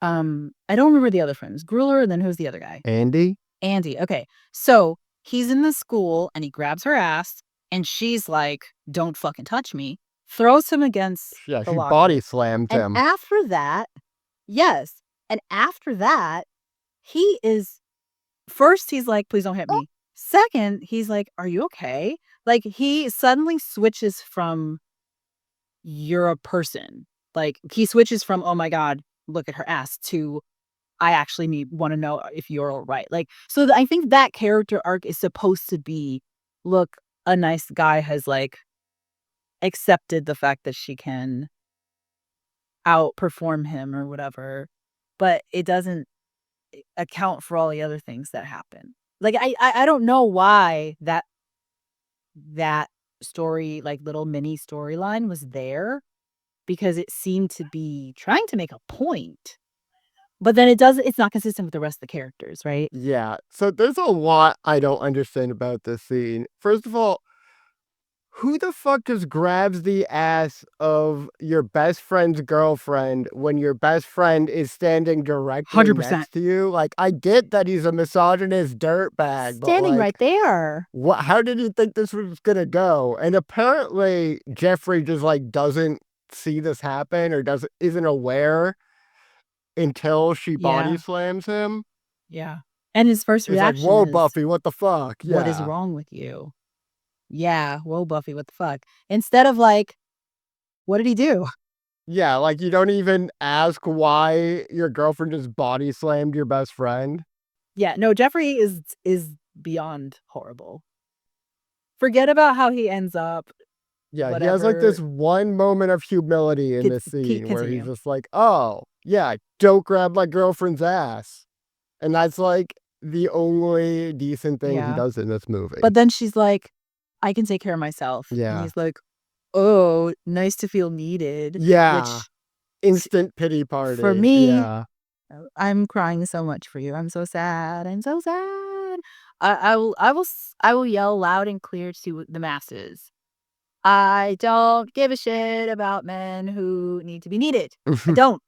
[SPEAKER 1] I don't remember the other friends. Grueller, and then who's the other guy?
[SPEAKER 3] Andy?
[SPEAKER 1] Andy. Okay. So he's in the school and he grabs her ass and she's like, "Don't fucking touch me." Throws him against
[SPEAKER 3] Yeah,
[SPEAKER 1] the
[SPEAKER 3] she
[SPEAKER 1] locker.
[SPEAKER 3] body slammed
[SPEAKER 1] And
[SPEAKER 3] him.
[SPEAKER 1] after that, yes. And after that, he is first, he's like, "Please don't hit me." Second, he's like, "Are you okay?" Like, he suddenly switches from, "You're a person." Like, he switches from, "Oh my God, look at her ass," to, "I actually want to know if you're all right." Like, so I think that character arc is supposed to be, look, a nice guy has like accepted the fact that she can outperform him or whatever, but it doesn't account for all the other things that happen. Like, I don't know why that story, like little mini storyline was there because it seemed to be trying to make a point. But then it's not consistent with the rest of the characters, right?
[SPEAKER 3] Yeah, so there's a lot I don't understand about this scene. First of all, who the fuck just grabs the ass of your best friend's girlfriend when your best friend is standing directly
[SPEAKER 1] 100%.
[SPEAKER 3] next to you? Like, I get that he's a misogynist dirtbag, but
[SPEAKER 1] Standing right
[SPEAKER 3] like,
[SPEAKER 1] there.
[SPEAKER 3] what? How did he think this was gonna go? And apparently, Jeffrey just like doesn't see this happen or isn't aware until she body
[SPEAKER 1] Yeah,
[SPEAKER 3] slams him.
[SPEAKER 1] yeah. And his first
[SPEAKER 3] He's like,
[SPEAKER 1] reaction
[SPEAKER 3] "Whoa,
[SPEAKER 1] is,
[SPEAKER 3] Buffy, what the fuck?"
[SPEAKER 1] "What is
[SPEAKER 3] Yeah.
[SPEAKER 1] wrong with you?" Yeah, "Whoa, Buffy, what the fuck?" Instead of like, "What did he do?"
[SPEAKER 3] Yeah, like you don't even ask why your girlfriend just body slammed your best friend.
[SPEAKER 1] Yeah, no, Jeffrey is beyond horrible. Forget about how he ends up,
[SPEAKER 3] Yeah, he has like this
[SPEAKER 1] whatever.
[SPEAKER 3] one moment of humility in this
[SPEAKER 1] Keep
[SPEAKER 3] scene where he's
[SPEAKER 1] continue.
[SPEAKER 3] just like, "Oh, yeah, don't grab my girlfriend's ass." And that's like the only decent thing he
[SPEAKER 1] Yeah.
[SPEAKER 3] does in this movie.
[SPEAKER 1] But then she's like, "I can take care of myself." And
[SPEAKER 3] Yeah.
[SPEAKER 1] he's like, "Oh, nice to feel needed,"
[SPEAKER 3] Yeah.
[SPEAKER 1] which s
[SPEAKER 3] Instant pity
[SPEAKER 1] for
[SPEAKER 3] party.
[SPEAKER 1] me,
[SPEAKER 3] Yeah.
[SPEAKER 1] I'm crying so much for you. I'm so sad. I'm so sad. I will yell loud and clear to the masses. I don't give a shit about men who need to be needed. I don't.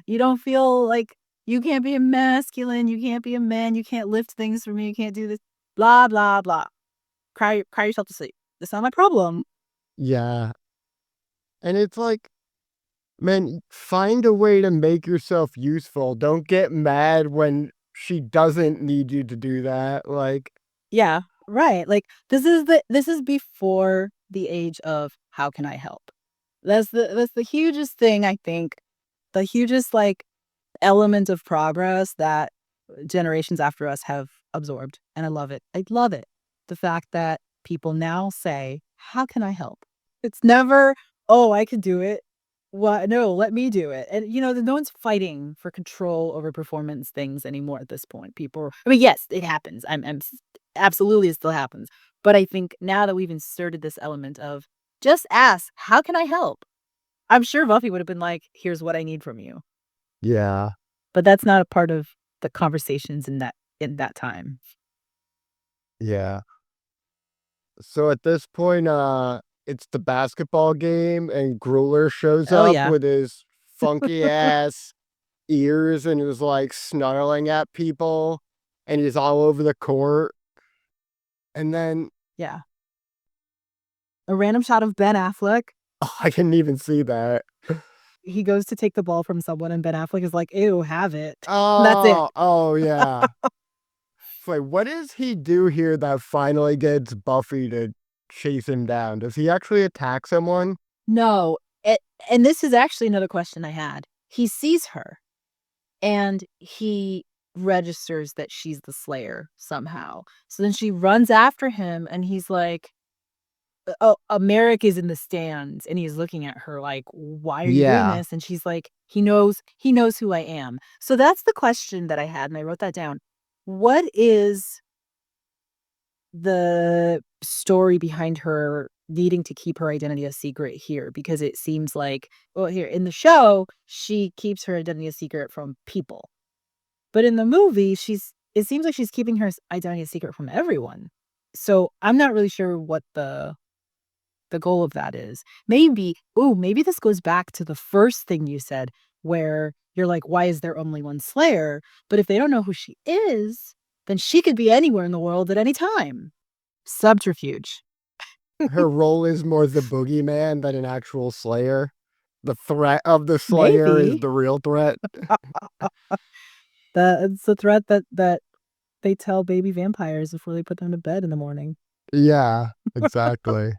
[SPEAKER 1] You don't feel like you can't be a masculine, you can't be a man, you can't lift things for me, you can't do this, blah, blah, blah. Cry yourself to sleep. That's not my problem.
[SPEAKER 3] Yeah. And it's like, man, find a way to make yourself useful. Don't get mad when she doesn't need you to do that. Like,
[SPEAKER 1] Yeah, right. Like this is before the age of how can I help? That's the hugest thing I think, the hugest like element of progress that generations after us have absorbed. And I love it. I love it. The fact that people now say, "How can I help?" It's never, "Oh, I could do it."
[SPEAKER 4] What? No, let me do it. And, no one's fighting for control over performance things anymore at this point. I mean, yes, it happens. Absolutely it still happens. But I think now that we've inserted this element of just ask, how can I help? I'm sure Buffy would have been like, here's what I need from you.
[SPEAKER 3] Yeah.
[SPEAKER 4] But that's not a part of the conversations in that time.
[SPEAKER 3] Yeah. So at this point, it's the basketball game, and Grueller shows
[SPEAKER 4] Oh
[SPEAKER 3] up
[SPEAKER 4] yeah.
[SPEAKER 3] with his funky ass ears and is like snarling at people, and he's all over the court. And then
[SPEAKER 4] Yeah. A random shot of Ben Affleck.
[SPEAKER 3] I didn't even see that.
[SPEAKER 4] He goes to take the ball from someone and Ben Affleck is like, ew, have it. That's it.
[SPEAKER 3] Oh yeah. It's like, what does he do here that finally gets Buffy to chase him down? Does he actually attack someone?
[SPEAKER 4] No, and this is actually another question I had. He sees her, and he registers that she's the Slayer somehow. So then she runs after him, and he's like, "Oh, Merrick is in the stands," and he's looking at her like, "Why are you doing
[SPEAKER 3] Yeah.
[SPEAKER 4] this?" And she's like, "He knows who I am." So that's the question that I had, and I wrote that down. What is the story behind her needing to keep her identity a secret here? Because it seems like, well, here in the show, she keeps her identity a secret from people. But in the movie, it seems like she's keeping her identity a secret from everyone. So I'm not really sure what the goal of that is. Maybe this goes back to the first thing you said, where you're like, why is there only one Slayer? But if they don't know who she is, then she could be anywhere in the world at any time. Subterfuge.
[SPEAKER 3] Her role is more the boogeyman than an actual slayer. The threat of the slayer is
[SPEAKER 4] Maybe.
[SPEAKER 3] the real threat.
[SPEAKER 4] It's the threat that they tell baby vampires before they put them to bed in the morning.
[SPEAKER 3] Yeah, exactly.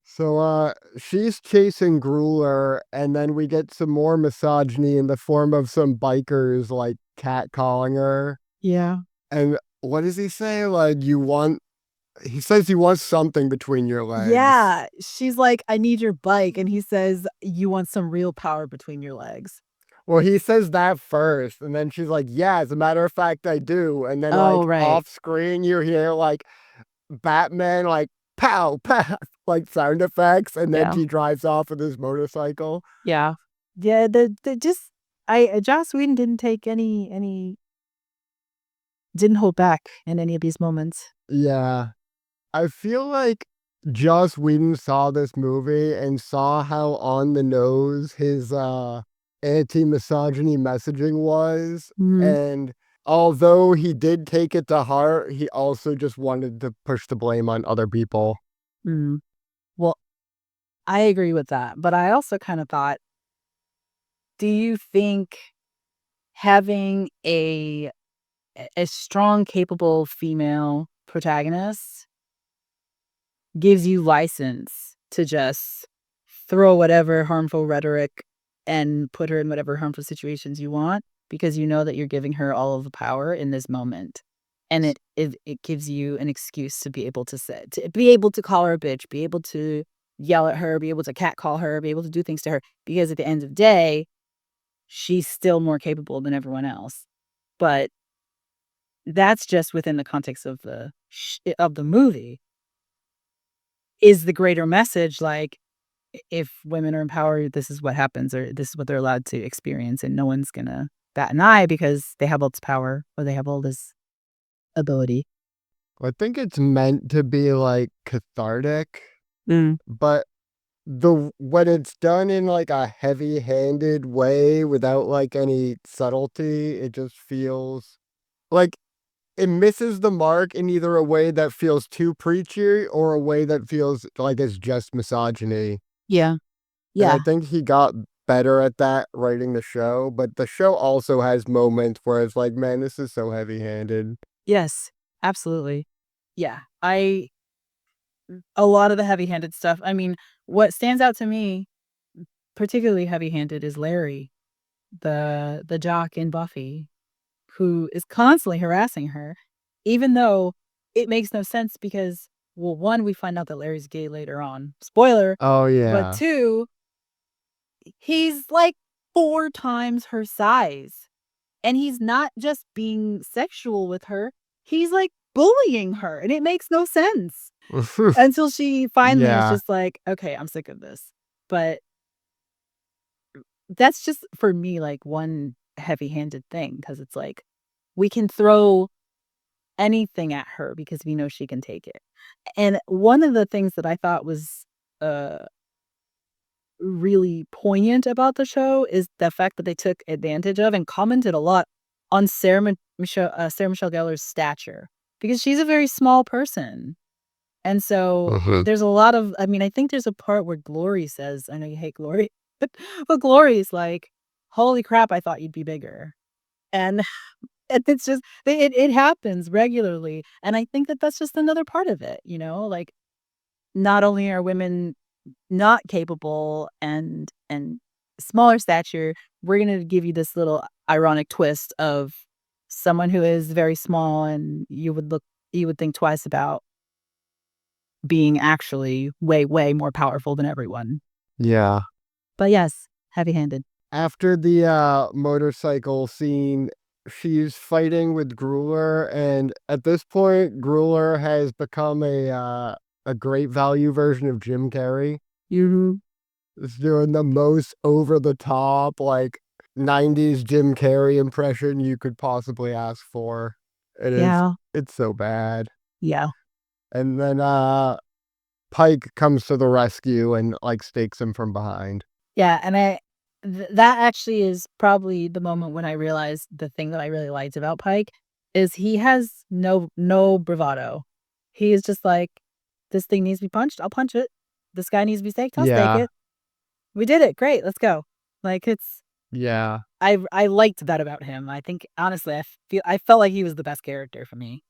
[SPEAKER 3] So she's chasing Grueller, and then we get some more misogyny in the form of some bikers like catcalling her.
[SPEAKER 4] Yeah.
[SPEAKER 3] And what does he say? Like, he says you want something between your legs.
[SPEAKER 4] Yeah. She's like, I need your bike. And he says, you want some real power between your legs.
[SPEAKER 3] Well, he says that first, and then she's like, yeah, as a matter of fact, I do. And then,
[SPEAKER 4] Oh,
[SPEAKER 3] like,
[SPEAKER 4] right.
[SPEAKER 3] off screen, you hear, like, Batman, like, pow, pow, like sound effects, and then
[SPEAKER 4] Yeah.
[SPEAKER 3] she drives off with his motorcycle.
[SPEAKER 4] Yeah. Yeah. The just, Joss Whedon didn't hold back in any of these moments.
[SPEAKER 3] Yeah. I feel like Joss Whedon saw this movie and saw how on the nose his anti-misogyny messaging was,
[SPEAKER 4] Mhm.
[SPEAKER 3] and although he did take it to heart, he also just wanted to push the blame on other people.
[SPEAKER 4] Mm. Well, I agree with that. But I also kind of thought, do you think having a strong, capable female protagonist gives you license to just throw whatever harmful rhetoric and put her in whatever harmful situations you want because you know that you're giving her all of the power in this moment. And it gives you an excuse to be able to be able to call her a bitch, be able to yell at her, be able to catcall her, be able to do things to her. Because at the end of the day, she's still more capable than everyone else. But that's just within the context of the movie. Is the greater message like, if women are empowered, this is what happens, or this is what they're allowed to experience, and no one's gonna bat an eye because they have all this power or they have all this ability.
[SPEAKER 3] I think it's meant to be like cathartic,
[SPEAKER 4] Mm,
[SPEAKER 3] but the when it's done in like a heavy-handed way without like any subtlety, it just feels like it misses the mark in either a way that feels too preachy or a way that feels like it's just misogyny.
[SPEAKER 4] yeah,
[SPEAKER 3] And I
[SPEAKER 4] yeah,
[SPEAKER 3] think he got better at that writing the show, but the show also has moments where it's like, man, this is so heavy-handed.
[SPEAKER 4] yes, absolutely. Yeah, a lot of the heavy-handed stuff, I mean, what stands out to me, particularly heavy-handed, is Larry, the jock in Buffy, who is constantly harassing her, even though it makes no sense because, well, 1, we find out that Larry's gay later on. Spoiler.
[SPEAKER 3] Oh
[SPEAKER 4] But
[SPEAKER 3] yeah.
[SPEAKER 4] 2,
[SPEAKER 1] he's like 4 times her size, and he's not just being sexual with her, he's, like, bullying her, and it makes no sense until she finally is
[SPEAKER 3] Yeah.
[SPEAKER 1] just like, "Okay, I'm sick of this." But that's just, for me, like, one heavy-handed thing because it's like, we can throw anything at her because we know she can take it. And one of the things that I thought was, uh, really poignant about the show is the fact that they took advantage of and commented a lot on Sarah Michelle Gellar's stature, because she's a very small person. And so
[SPEAKER 3] Mhm.
[SPEAKER 1] there's a lot of, I mean, I think there's a part where Glory says, I know you hate Glory, but Glory's like, "Holy crap, I thought you'd be bigger." And and it's just it happens regularly, and I think that that's just another part of it, like, not only are women not capable and smaller stature, we're gonna give you this little ironic twist of someone who is very small, and you would think twice about being actually way, way more powerful than everyone.
[SPEAKER 3] Yeah.
[SPEAKER 1] But yes, heavy-handed.
[SPEAKER 3] After the motorcycle scene, she's fighting with Grueller, and at this point, Grueller has become a great value version of Jim Carrey.
[SPEAKER 1] Mhm.
[SPEAKER 3] It's doing the most over the top, like 90s Jim Carrey impression you could possibly ask for. It is
[SPEAKER 1] Yeah.
[SPEAKER 3] it's so bad.
[SPEAKER 1] Yeah.
[SPEAKER 3] And then Pike comes to the rescue and like stakes him from behind.
[SPEAKER 1] Yeah, and that actually is probably the moment when I realized the thing that I really liked about Pike is he has no bravado. He is just like, "This thing needs to be punched, I'll punch it. This guy needs to be staked, I'll stake
[SPEAKER 3] Yeah.
[SPEAKER 1] it. We did it, great, let's go." Like,
[SPEAKER 3] Yeah.
[SPEAKER 1] I liked that about him. I think, honestly, I felt like he was the best character for me.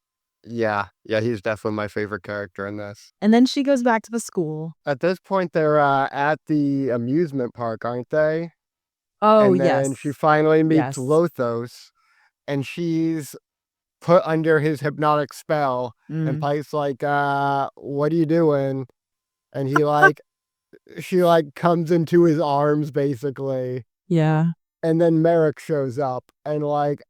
[SPEAKER 3] Yeah. Yeah, he's definitely my favorite character in this.
[SPEAKER 1] And then she goes back to the school.
[SPEAKER 3] At this point, they're at the amusement park, aren't they?
[SPEAKER 1] Oh,
[SPEAKER 3] And then she
[SPEAKER 1] yes.
[SPEAKER 3] finally meets
[SPEAKER 1] Yes.
[SPEAKER 3] Lothos, and she's put under his hypnotic spell. And
[SPEAKER 1] Mm.
[SPEAKER 3] Pike's like, what are you doing? And she like comes into his arms basically.
[SPEAKER 1] Yeah.
[SPEAKER 3] And then Merrick shows up and like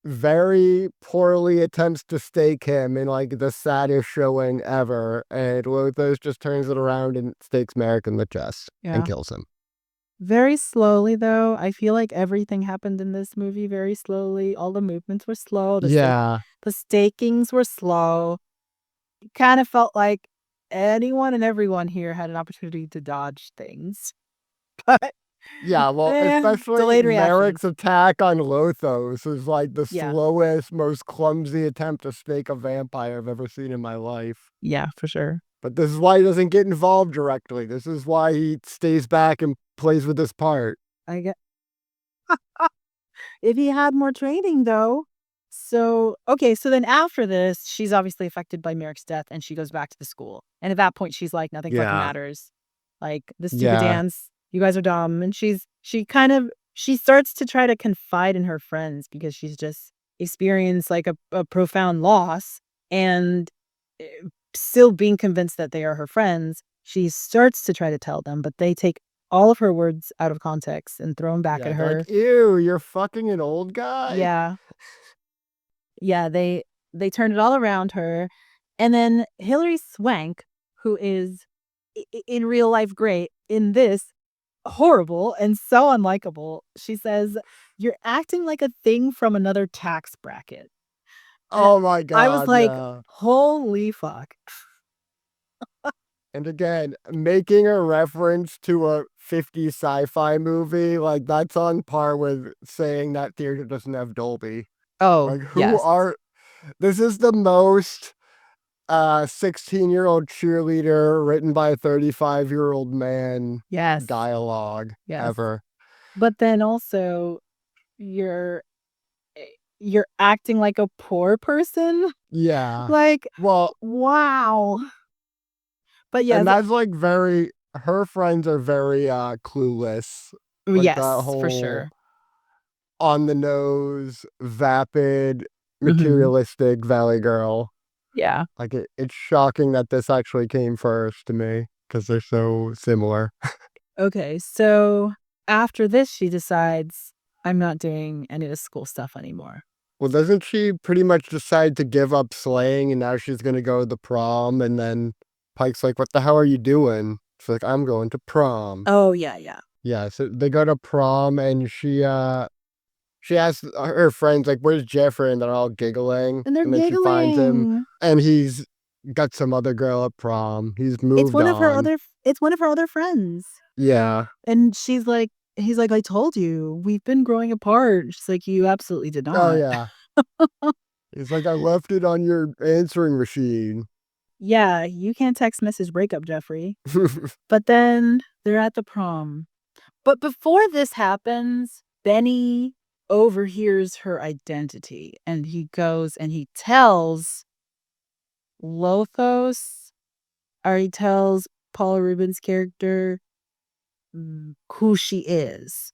[SPEAKER 3] very poorly attempts to stake him in like the saddest showing ever. And Lothos just turns it around and stakes Merrick in the chest and
[SPEAKER 1] Yeah.
[SPEAKER 3] kills him.
[SPEAKER 1] Very slowly, though. I feel like everything happened in this movie very slowly. All the movements were slow.
[SPEAKER 3] Yeah.
[SPEAKER 1] The stakings were slow. It kind of felt like anyone and everyone here had an opportunity to dodge things. But
[SPEAKER 3] Yeah, well, especially
[SPEAKER 1] delayed reactions.
[SPEAKER 3] Merrick's attack on Lothos is like the
[SPEAKER 1] Yeah.
[SPEAKER 3] slowest, most clumsy attempt to stake a vampire I've ever seen in my life.
[SPEAKER 1] Yeah, for sure.
[SPEAKER 3] But this is why he doesn't get involved directly. This is why he stays back and plays with this part.
[SPEAKER 1] I get if he had more training, though. So, okay, so then after this, she's obviously affected by Merrick's death and she goes back to the school. And at that point, she's like, nothing fucking
[SPEAKER 3] Yeah.
[SPEAKER 1] matters. Like, the stupid
[SPEAKER 3] Yeah.
[SPEAKER 1] dance, you guys are dumb. And she starts to try to confide in her friends because she's just experienced like a profound loss. And eh, still being convinced that they are her friends, she starts to try to tell them, but they take all of her words out of context and throw them back
[SPEAKER 3] Yeah,
[SPEAKER 1] at
[SPEAKER 3] they're
[SPEAKER 1] her.
[SPEAKER 3] like, ew, you're fucking an old guy?
[SPEAKER 1] Yeah. Yeah, they turned it all around her, and then Hilary Swank, who is in real life great, in this horrible and so unlikable, she says, "You're acting like a thing from another tax bracket." And
[SPEAKER 3] Oh my
[SPEAKER 1] I was
[SPEAKER 3] god,
[SPEAKER 1] like,
[SPEAKER 3] yeah.
[SPEAKER 1] "Holy fuck."
[SPEAKER 3] And again, making a reference to a 50s sci-fi movie, like that's on par with saying that theater doesn't have Dolby.
[SPEAKER 1] Oh,
[SPEAKER 3] Like who
[SPEAKER 1] yes.
[SPEAKER 3] are this is the most 16-year-old cheerleader written by a 35-year-old man
[SPEAKER 1] Yes.
[SPEAKER 3] dialogue
[SPEAKER 1] Yes.
[SPEAKER 3] ever.
[SPEAKER 1] But then also, you're eh, you're acting like a poor person?
[SPEAKER 3] Yeah.
[SPEAKER 1] Like,
[SPEAKER 3] Well,
[SPEAKER 1] wow. But
[SPEAKER 3] and
[SPEAKER 1] yes,
[SPEAKER 3] that's like very her friends are very clueless. Like that
[SPEAKER 1] yes, for
[SPEAKER 3] whole
[SPEAKER 1] sure.
[SPEAKER 3] on the nose, vapid,
[SPEAKER 1] Mhm.
[SPEAKER 3] materialistic Valley Girl.
[SPEAKER 1] Yeah.
[SPEAKER 3] Like it's shocking that this actually came first to me because they're so similar.
[SPEAKER 1] Okay, so
[SPEAKER 4] after this, she decides, I'm not doing any of the school stuff anymore.
[SPEAKER 3] Well, doesn't she pretty much decide to give up slaying and now she's gonna go to the prom? And then Pike's like, "What the hell are you doing?" She's like, "I'm going to prom."
[SPEAKER 4] Oh, yeah, yeah.
[SPEAKER 3] Yeah, so they go to prom and she asks her friends, like, "Where's Jeffrey?" And they're all giggling.
[SPEAKER 4] And they're
[SPEAKER 3] And then she finds him
[SPEAKER 4] giggling.
[SPEAKER 3] and he's got some other girl at prom. He's
[SPEAKER 4] It's
[SPEAKER 3] moved
[SPEAKER 4] one of her
[SPEAKER 3] on.
[SPEAKER 4] other it's one of her other friends.
[SPEAKER 3] Yeah.
[SPEAKER 4] And he's like, "I told you, we've been growing apart." She's like, "You absolutely did
[SPEAKER 3] Oh,
[SPEAKER 4] not."
[SPEAKER 3] yeah. He's like, "I left it on your answering machine."
[SPEAKER 4] Yeah, you can't text message breakup, Jeffrey. But then they're at the prom. But before this happens, Benny overhears her identity and he goes and he tells Lothos, or he tells Paula Rubin's character who she is.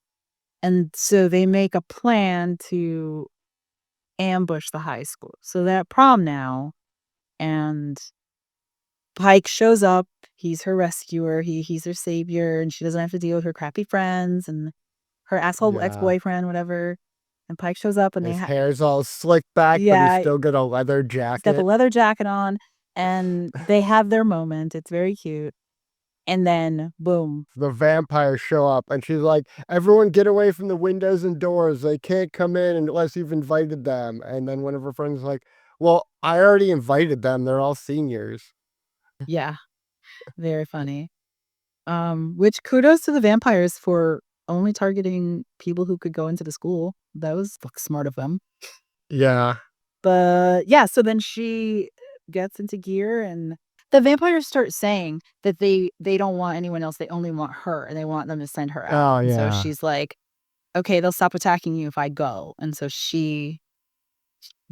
[SPEAKER 4] And so they make a plan to ambush the high school. So they're at prom now, and Pike shows up. He's her rescuer. He's her savior, and she doesn't have to deal with her crappy friends and her asshole
[SPEAKER 3] Yeah.
[SPEAKER 4] ex-boyfriend, whatever. And Pike shows up, and
[SPEAKER 3] His hair's all slicked back, but he's
[SPEAKER 4] yeah,
[SPEAKER 3] still got a leather
[SPEAKER 4] he's got the
[SPEAKER 3] jacket.
[SPEAKER 4] leather jacket on, and they have their moment. It's very cute. And then, boom.
[SPEAKER 3] The vampires show up and she's like, "Everyone get away from the windows and doors. They can't come in unless you've invited them." And then one of her friends is like, "Well, I already invited them. They're all seniors."
[SPEAKER 4] Yeah, very funny. Which kudos to the vampires for only targeting people who could go into the school. That was smart of them.
[SPEAKER 3] Yeah.
[SPEAKER 4] But yeah, so then she gets into gear and the vampires start saying that they don't want anyone else. They only want her and they want them to send her out.
[SPEAKER 3] Oh,
[SPEAKER 4] And so
[SPEAKER 3] yeah.
[SPEAKER 4] she's like, okay, they'll stop attacking you if I go. And so she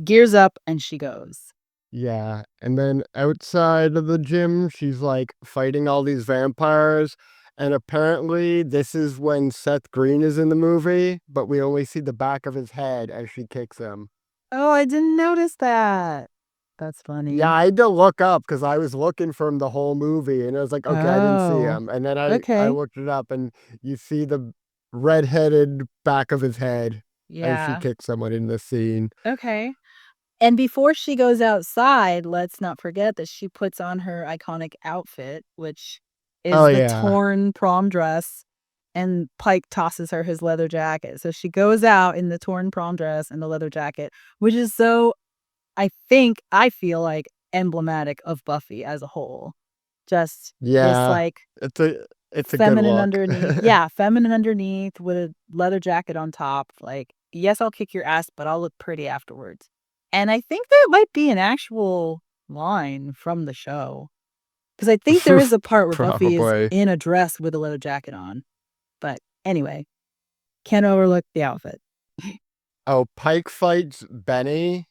[SPEAKER 4] gears up and she goes.
[SPEAKER 3] Yeah. And then outside of the gym, she's like fighting all these vampires. And apparently, this is when Seth Green is in the movie, but we only see the back of his head as she kicks him.
[SPEAKER 4] Oh, I didn't notice that. That's
[SPEAKER 3] Yeah,
[SPEAKER 4] funny.
[SPEAKER 3] I had to look up because I was looking for him the whole movie, and I was like, "Okay, I didn't see
[SPEAKER 4] Oh,
[SPEAKER 3] him." And then I
[SPEAKER 4] okay.
[SPEAKER 3] looked it up, and you see the red-headed back of his head as she
[SPEAKER 4] Yeah.
[SPEAKER 3] kicks someone in the scene.
[SPEAKER 4] Okay. And before she goes outside, let's not forget that she puts on her iconic outfit, which
[SPEAKER 3] Oh,
[SPEAKER 4] is the
[SPEAKER 3] yeah.
[SPEAKER 4] torn prom dress, and Pike tosses her his leather jacket. So she goes out in the torn prom dress and the leather jacket, which is so, I feel like emblematic of Buffy as a whole. Just this
[SPEAKER 3] Yeah.
[SPEAKER 4] like
[SPEAKER 3] It's a good
[SPEAKER 4] feminine
[SPEAKER 3] look.
[SPEAKER 4] underneath. Yeah, feminine underneath with a leather jacket on top. Like, yes, I'll kick your ass, but I'll look pretty afterwards. And I think that might be an actual line from the show. Because I think there is a part where Buffy is
[SPEAKER 3] Probably.
[SPEAKER 4] in a dress with a leather jacket on. But anyway, can't overlook the outfit.
[SPEAKER 3] Oh, Pike fights Benny,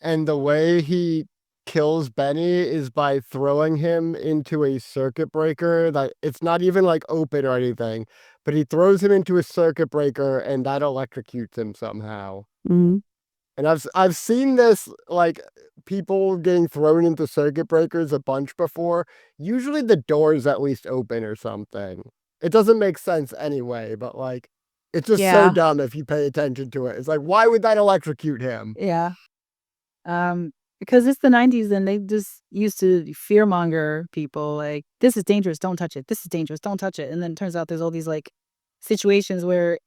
[SPEAKER 3] and the way he kills Benny is by throwing him into a circuit breaker that it's not even like open or anything, but he throws him into a circuit breaker and that electrocutes him somehow.
[SPEAKER 4] Mhm.
[SPEAKER 3] And I've seen this like people getting thrown into circuit breakers a bunch before. Usually the door's at least open or something. It doesn't make sense anyway, but like it's just so
[SPEAKER 4] Yeah,
[SPEAKER 3] dumb if you pay attention to it. It's like, why would that electrocute him?
[SPEAKER 4] yeah. Because it's the 90s and they just used to fearmonger people like, this is dangerous, don't touch it. This is dangerous, don't touch it. And then it turns out there's all these like situations where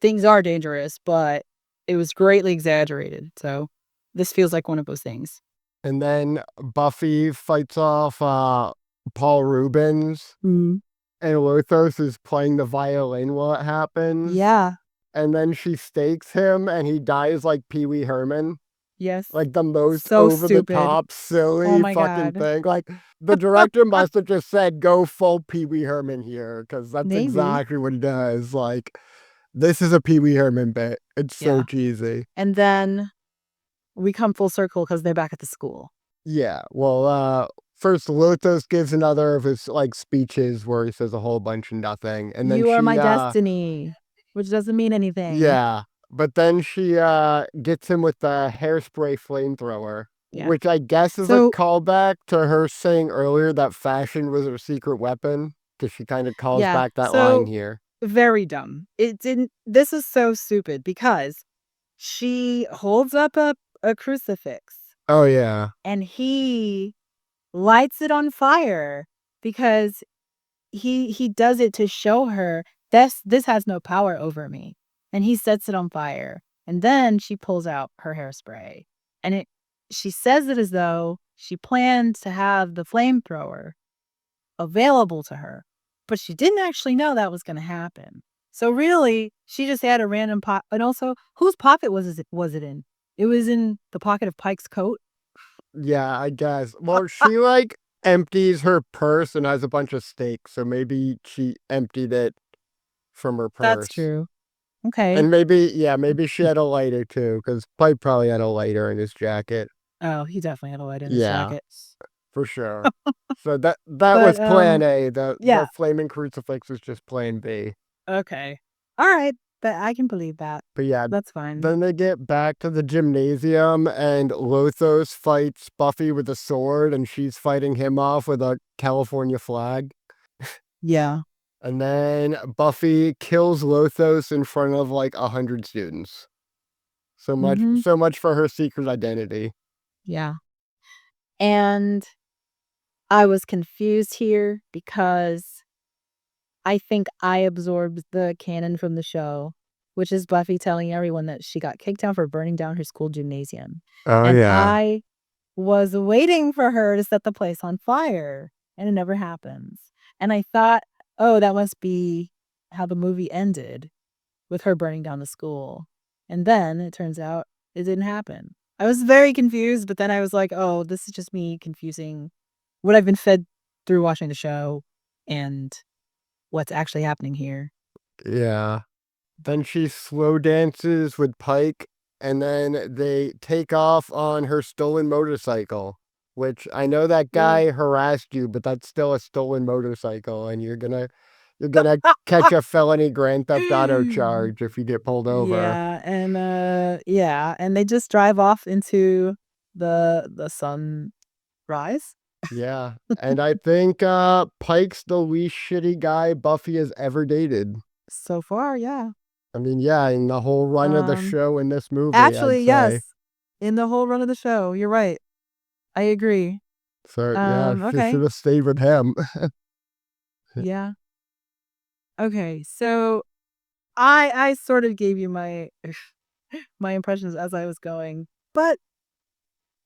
[SPEAKER 4] things are dangerous, but it was greatly exaggerated. So this feels like one of those things.
[SPEAKER 3] And then Buffy fights off Paul Rubens,
[SPEAKER 4] Mm.
[SPEAKER 3] and Lothos is playing the violin while it happens.
[SPEAKER 4] Yeah.
[SPEAKER 3] And then she stakes him, and he dies like Pee Wee Herman.
[SPEAKER 4] Yes.
[SPEAKER 3] Like the most
[SPEAKER 4] So
[SPEAKER 3] over the
[SPEAKER 4] stupid.
[SPEAKER 3] top,
[SPEAKER 4] Oh
[SPEAKER 3] silly
[SPEAKER 4] my
[SPEAKER 3] fucking
[SPEAKER 4] God.
[SPEAKER 3] thing. Like the director must have just said, "Go full Pee Wee Herman here," because that's
[SPEAKER 4] Maybe.
[SPEAKER 3] exactly what he does. Like this is a Pee Wee Herman bit. It's so
[SPEAKER 4] Yeah.
[SPEAKER 3] cheesy.
[SPEAKER 4] And then we come full circle because they're back at the school.
[SPEAKER 3] Yeah. Well, first Lothos gives another of his like speeches where he says a whole bunch of nothing, and then
[SPEAKER 4] You are my
[SPEAKER 3] she
[SPEAKER 4] destiny, which doesn't mean anything.
[SPEAKER 3] yeah, but then she gets him with the hairspray flamethrower,
[SPEAKER 4] Yeah.
[SPEAKER 3] which I guess is a
[SPEAKER 4] So
[SPEAKER 3] callback to her saying earlier that fashion was her secret weapon, because she kind of calls
[SPEAKER 4] yeah.
[SPEAKER 3] back that line
[SPEAKER 4] So
[SPEAKER 3] here.
[SPEAKER 4] Very dumb. It didn't This is so stupid because she holds up a crucifix
[SPEAKER 3] Oh, yeah.
[SPEAKER 4] and he lights it on fire because he does it to show her this has no power over me. And he sets it on fire. And then she pulls out her hairspray. And she says it as though she planned to have the flamethrower available to her, but she didn't actually know that was going to happen. So really, she just had a random pot. And also, whose pocket was it in? It was in the pocket of Pike's coat.
[SPEAKER 3] Yeah, I guess. Well, she like empties her purse and has a bunch of steaks, so maybe she emptied it from her
[SPEAKER 4] That's
[SPEAKER 3] purse.
[SPEAKER 4] true. Okay.
[SPEAKER 3] And maybe she had a lighter too, because Pike probably had a lighter in his jacket.
[SPEAKER 4] Oh, he definitely had a light in his
[SPEAKER 3] Yeah,
[SPEAKER 4] jacket.
[SPEAKER 3] for sure. So that
[SPEAKER 4] But
[SPEAKER 3] was plan A. The
[SPEAKER 4] yeah.
[SPEAKER 3] flaming crucifix was just plan B.
[SPEAKER 4] Okay. All right. But I can believe that.
[SPEAKER 3] But yeah,
[SPEAKER 4] That's fine.
[SPEAKER 3] then they get back to the gymnasium and Lothos fights Buffy with a sword and she's fighting him off with a California flag.
[SPEAKER 4] Yeah.
[SPEAKER 3] And then Buffy kills Lothos in front of like 100 students.
[SPEAKER 4] Mhm.
[SPEAKER 3] So much for her secret identity.
[SPEAKER 4] Yeah. And I was confused here because I think I absorbed the canon from the show, which is Buffy telling everyone that she got kicked out for burning down her school gymnasium.
[SPEAKER 3] Oh
[SPEAKER 4] And
[SPEAKER 3] yeah.
[SPEAKER 4] I was waiting for her to set the place on fire, and it never happens. And I thought, oh, that must be how the movie ended with her burning down the school. And then it turns out it didn't happen. I was very confused, but then I was like, oh, this is just me confusing what I've been fed through watching the show and what's actually happening here.
[SPEAKER 3] Yeah. Then she slow dances with Pike, and then they take off on her stolen motorcycle. Which I know that
[SPEAKER 4] Yeah.
[SPEAKER 3] guy harassed you, but that's still a stolen motorcycle, and you're gonna catch a felony Grand Theft Auto charge if you get pulled over.
[SPEAKER 4] Yeah, and they just drive off into the sunrise.
[SPEAKER 3] Yeah, and I think Pike's the least shitty guy Buffy has ever dated.
[SPEAKER 4] So far, yeah.
[SPEAKER 3] I mean, yeah, in the whole run of the
[SPEAKER 4] Um,
[SPEAKER 3] show in this movie, I'd
[SPEAKER 4] Actually,
[SPEAKER 3] say.
[SPEAKER 4] yes. In the whole run of the show, you're right. I agree.
[SPEAKER 3] So yeah, she should
[SPEAKER 4] Okay.
[SPEAKER 3] have stayed with him.
[SPEAKER 4] Yeah. Okay. So I sort of gave you my my impressions as I was going, but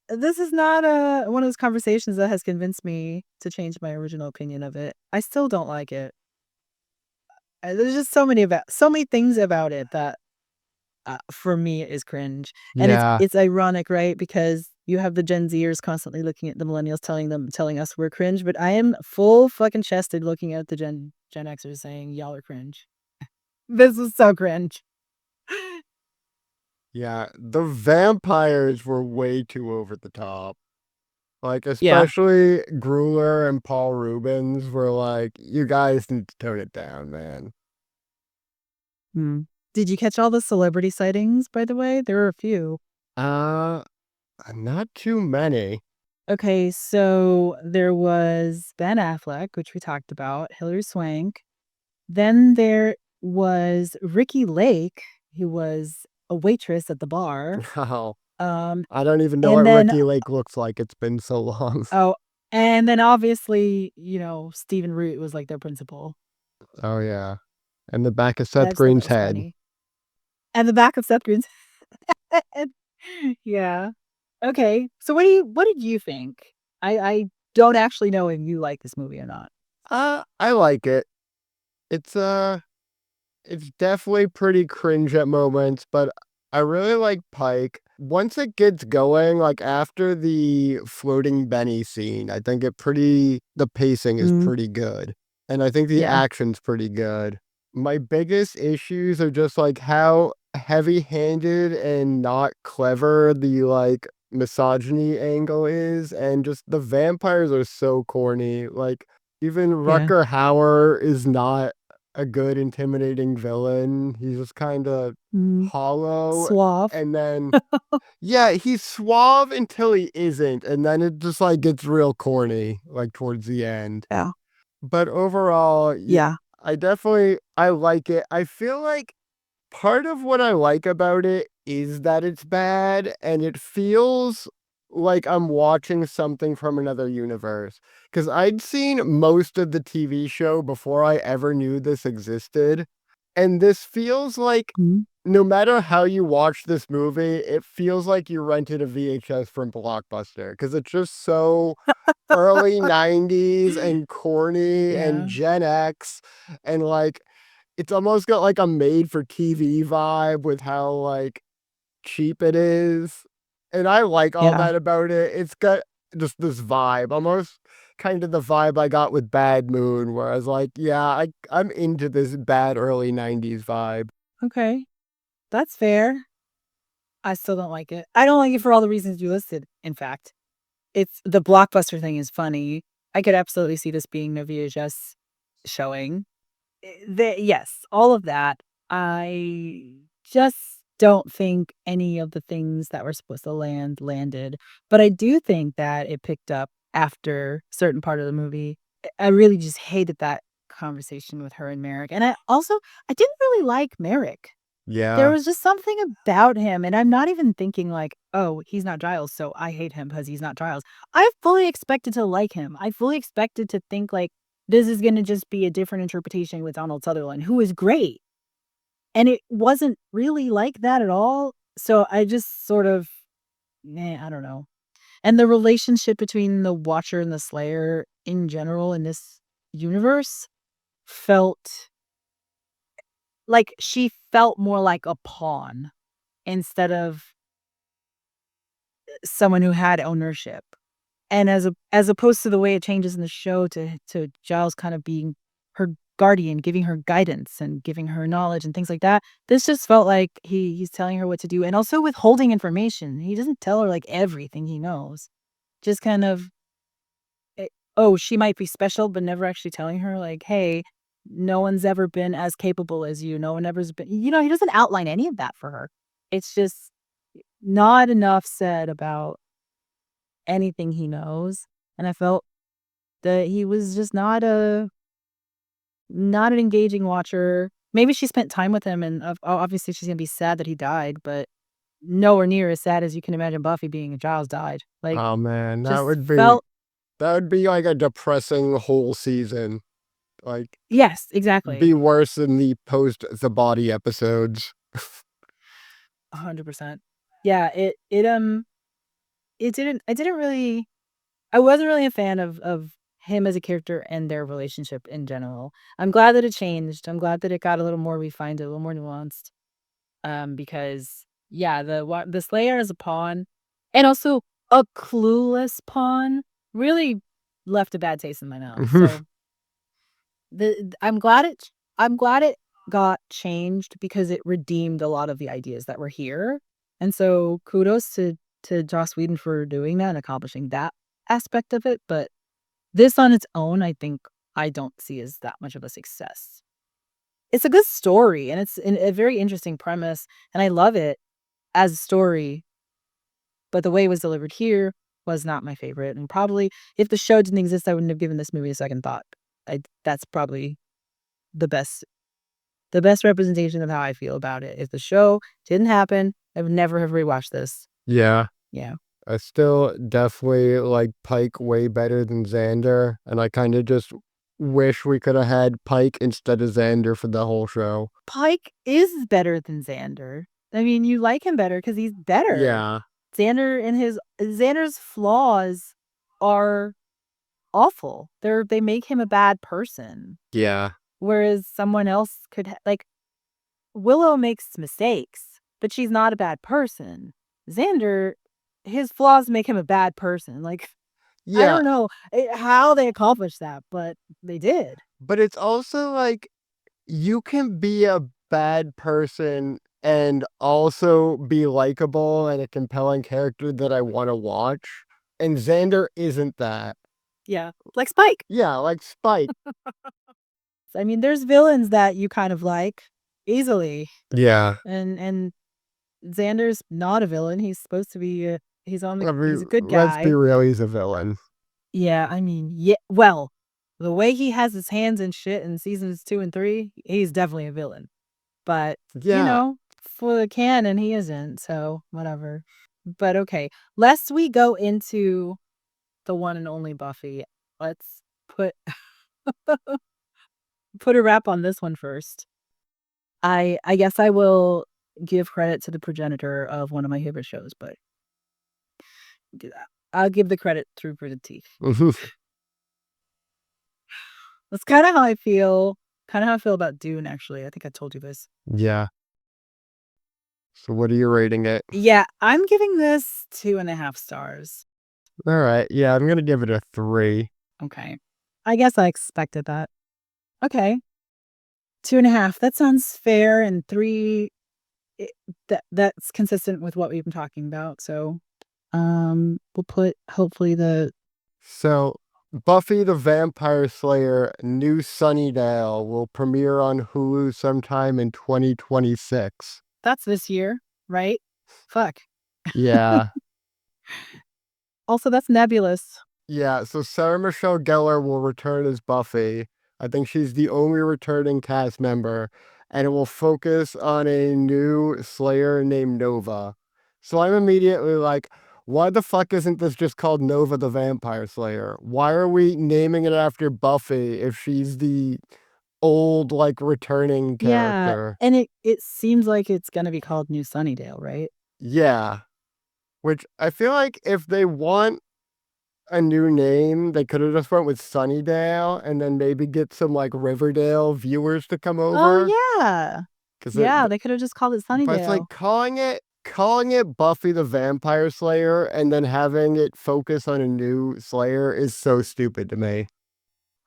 [SPEAKER 4] this is not one of those conversations that has convinced me to change my original opinion of it. I still don't like it. There's just so many things about it that for me is cringe. And
[SPEAKER 3] Yeah,
[SPEAKER 4] it's ironic, right? Because you have the Gen Zers constantly looking at the millennials telling us we're cringe, but I am full fucking chested looking at the Gen Xers saying y'all are cringe. This is so cringe.
[SPEAKER 3] yeah. The vampires were way too over the top. Like,
[SPEAKER 4] Yeah.
[SPEAKER 3] especially Gruler and Paul Rubens were like, you guys need to tone it down, man.
[SPEAKER 4] Hmm. Did you catch all the celebrity sightings, by the way? There were a few.
[SPEAKER 3] Uh, not too many.
[SPEAKER 4] Okay, so there was Ben Affleck, which we talked about, Hilary Swank. Then there was Ricky Lake, who was a waitress at the bar.
[SPEAKER 3] Wow.
[SPEAKER 4] Um,
[SPEAKER 3] I don't even know what
[SPEAKER 4] and then
[SPEAKER 3] Ricky Lake looks like. It's been so long.
[SPEAKER 4] oh, and then obviously, Stephen Root was like their principal.
[SPEAKER 3] Oh, yeah. And the back of
[SPEAKER 4] I
[SPEAKER 3] Seth
[SPEAKER 4] just thought that
[SPEAKER 3] Green's
[SPEAKER 4] was
[SPEAKER 3] head.
[SPEAKER 4] funny. And the back of Seth Green's Yeah. Okay. So what did you think? I don't actually know if you like this movie or not.
[SPEAKER 3] I like it. It's it's definitely pretty cringe at moments, but I really like Pike. Once it gets going, like after the floating Benny scene, I think the pacing is
[SPEAKER 4] Mm,
[SPEAKER 3] pretty good. And I think the
[SPEAKER 4] yeah.
[SPEAKER 3] action's pretty good. My biggest issues are just like how heavy-handed and not clever the like misogyny angle is, and just the vampires are so corny. Like even
[SPEAKER 4] Yeah.
[SPEAKER 3] Rucker Hauer is not a good intimidating villain. He's just kind of
[SPEAKER 4] Mm,
[SPEAKER 3] hollow.
[SPEAKER 4] suave.
[SPEAKER 3] And then yeah, he's suave until he isn't, and then it just like gets real corny like towards the end.
[SPEAKER 4] Yeah.
[SPEAKER 3] But overall,
[SPEAKER 4] Yeah.
[SPEAKER 3] I like it. I feel like part of what I like about it is that it's bad and it feels like I'm watching something from another universe. Because I'd seen most of the TV show before I ever knew this existed. And this feels like
[SPEAKER 1] Mhm.
[SPEAKER 3] no matter how you watch this movie, it feels like you rented a VHS from Blockbuster. Because it's just so early 90s and corny and
[SPEAKER 1] Yeah.
[SPEAKER 3] Gen X. And like, it's almost got like a made for TV vibe with how like cheap it is. And I like all
[SPEAKER 1] Yeah.
[SPEAKER 3] that about it. It's got just this vibe, almost kind of the vibe I got with Bad Moon, where I was like, yeah, I'm into this bad early 90s vibe.
[SPEAKER 1] Okay. That's fair. I still don't like it. I don't like it for all the reasons you listed, in fact. It's the Blockbuster thing is funny. I could absolutely see this being a VHS showing. Yes, all of that. I just don't think any of the things that were supposed to landed, but I do think that it picked up after certain part of the movie. I really just hated that conversation with her and Merrick, and I didn't really like Merrick. There
[SPEAKER 3] Yeah.
[SPEAKER 1] was just something about him, and I'm not even thinking like, "Oh, he's not Giles, so I hate him because he's not Giles." I fully expected to like him. I fully expected to think like, this is gonna just be a different interpretation with Donald Sutherland, who is great, and it wasn't really like that at all, so I just sort of I don't know. And the relationship between the Watcher and the Slayer in general in this universe felt like she felt more like a pawn instead of someone who had ownership. And as opposed to the way it changes in the show to Giles kind of being her guardian, giving her guidance and giving her knowledge and things like that, this just felt like he's telling her what to do and also withholding information. He doesn't tell her, like, everything he knows. Just kind of, oh, she might be special, but never actually telling her, like, "Hey, no one's ever been as capable as you. No one ever's been," he doesn't outline any of that for her. It's just not enough said about anything he knows, and I felt that he was just not an engaging watcher. Maybe she spent time with him, and obviously she's gonna be sad that he died, but nowhere near as sad as you can imagine Buffy being if Giles died. Like,
[SPEAKER 3] Oh man,
[SPEAKER 1] just felt
[SPEAKER 3] that would be like a depressing whole season. Like
[SPEAKER 1] yes, exactly.
[SPEAKER 3] be worse than the post the body episodes.
[SPEAKER 1] 100%. Yeah, I didn't really I wasn't really a fan of him as a character and their relationship in general. I'm glad that it changed. I'm glad that it got a little more refined, a little more nuanced. Because yeah, the Slayer as a pawn, and also a clueless pawn, really left a bad taste in my mouth. So I'm glad it got changed because it redeemed a lot of the ideas that were here. And so kudos to Joss Whedon for doing that and accomplishing that aspect of it. But this on its own, I think I don't see as that much of a success. It's a good story and it's a very interesting premise, and I love it as a story, but the way it was delivered here was not my favorite, and probably if the show didn't exist, I wouldn't have given this movie a second thought. That's probably the best the best representation of how I feel about it. If the show didn't happen, I would never have rewatched this.
[SPEAKER 3] Yeah.
[SPEAKER 1] Yeah.
[SPEAKER 3] I still definitely like Pike way better than Xander, and I kind of just wish we could have had Pike instead of Xander for the whole show.
[SPEAKER 1] Pike is better than Xander. I mean, you like him better because he's better.
[SPEAKER 3] Yeah.
[SPEAKER 1] Xander's flaws are awful. They make him a bad person,
[SPEAKER 3] Yeah.
[SPEAKER 1] whereas someone else could like Willow makes mistakes, but she's not a bad person. Xander, his flaws make him a bad person. Like, I
[SPEAKER 3] Yeah,
[SPEAKER 1] don't know how they accomplished that, but they did.
[SPEAKER 3] but it's also like you can be a bad person and also be likable and a compelling character that I want to watch. And Xander isn't that.
[SPEAKER 1] Yeah, like Spike.
[SPEAKER 3] Yeah, like Spike.
[SPEAKER 1] I mean, there's villains that you kind of like easily,
[SPEAKER 3] Yeah.
[SPEAKER 1] and Xander's not a villain. He's supposed to be he's
[SPEAKER 3] I
[SPEAKER 1] he's
[SPEAKER 3] mean,
[SPEAKER 1] a good
[SPEAKER 3] let's be
[SPEAKER 1] guy.
[SPEAKER 3] real, he's a villain.
[SPEAKER 1] Yeah, I mean, yeah, well,
[SPEAKER 4] the way he has his hands and shit in seasons 2 and 3, he's definitely a villain. But,
[SPEAKER 3] Yeah.
[SPEAKER 4] for the canon, he isn't, so whatever. But okay, lest we go into the one and only Buffy, let's put put a wrap on this one first. I guess I will give credit to the progenitor of one of my favorite shows, but I'll give the credit through for the teeth. That's kinda how I feel. Kinda how I feel about Dune, actually. I think I told you this.
[SPEAKER 3] Yeah. So what are you rating it?
[SPEAKER 4] Yeah, I'm giving this 2.5 stars.
[SPEAKER 3] All right. Yeah, I'm gonna give it a 3.
[SPEAKER 4] Okay. I guess I expected that. Okay. 2.5. That sounds fair, and 3, that's consistent with what we've been talking about. So, we'll put hopefully the
[SPEAKER 3] So Buffy the Vampire Slayer New Sunnydale will premiere on Hulu sometime in 2026.
[SPEAKER 4] that's this year, right? Fuck.
[SPEAKER 3] Yeah.
[SPEAKER 4] Also, that's nebulous.
[SPEAKER 3] Yeah, so Sarah Michelle Gellar will return as Buffy. I think she's the only returning cast member, and it will focus on a new Slayer named Nova. So I'm immediately like, why the fuck isn't this just called Nova the Vampire Slayer? Why are we naming it after Buffy if she's the old, like, returning
[SPEAKER 4] Yeah,
[SPEAKER 3] character?
[SPEAKER 4] and it seems like it's gonna be called New Sunnydale, right?
[SPEAKER 3] Yeah, which I feel like if they want a new name, they could have just went with Sunnydale and then maybe get some like Riverdale viewers to come
[SPEAKER 4] Oh,
[SPEAKER 3] over.
[SPEAKER 4] yeah.
[SPEAKER 3] Because
[SPEAKER 4] Yeah, they could have just called it
[SPEAKER 3] but it's like
[SPEAKER 4] Sunnydale.
[SPEAKER 3] calling it Buffy the Vampire Slayer and then having it focus on a new Slayer is so stupid to me.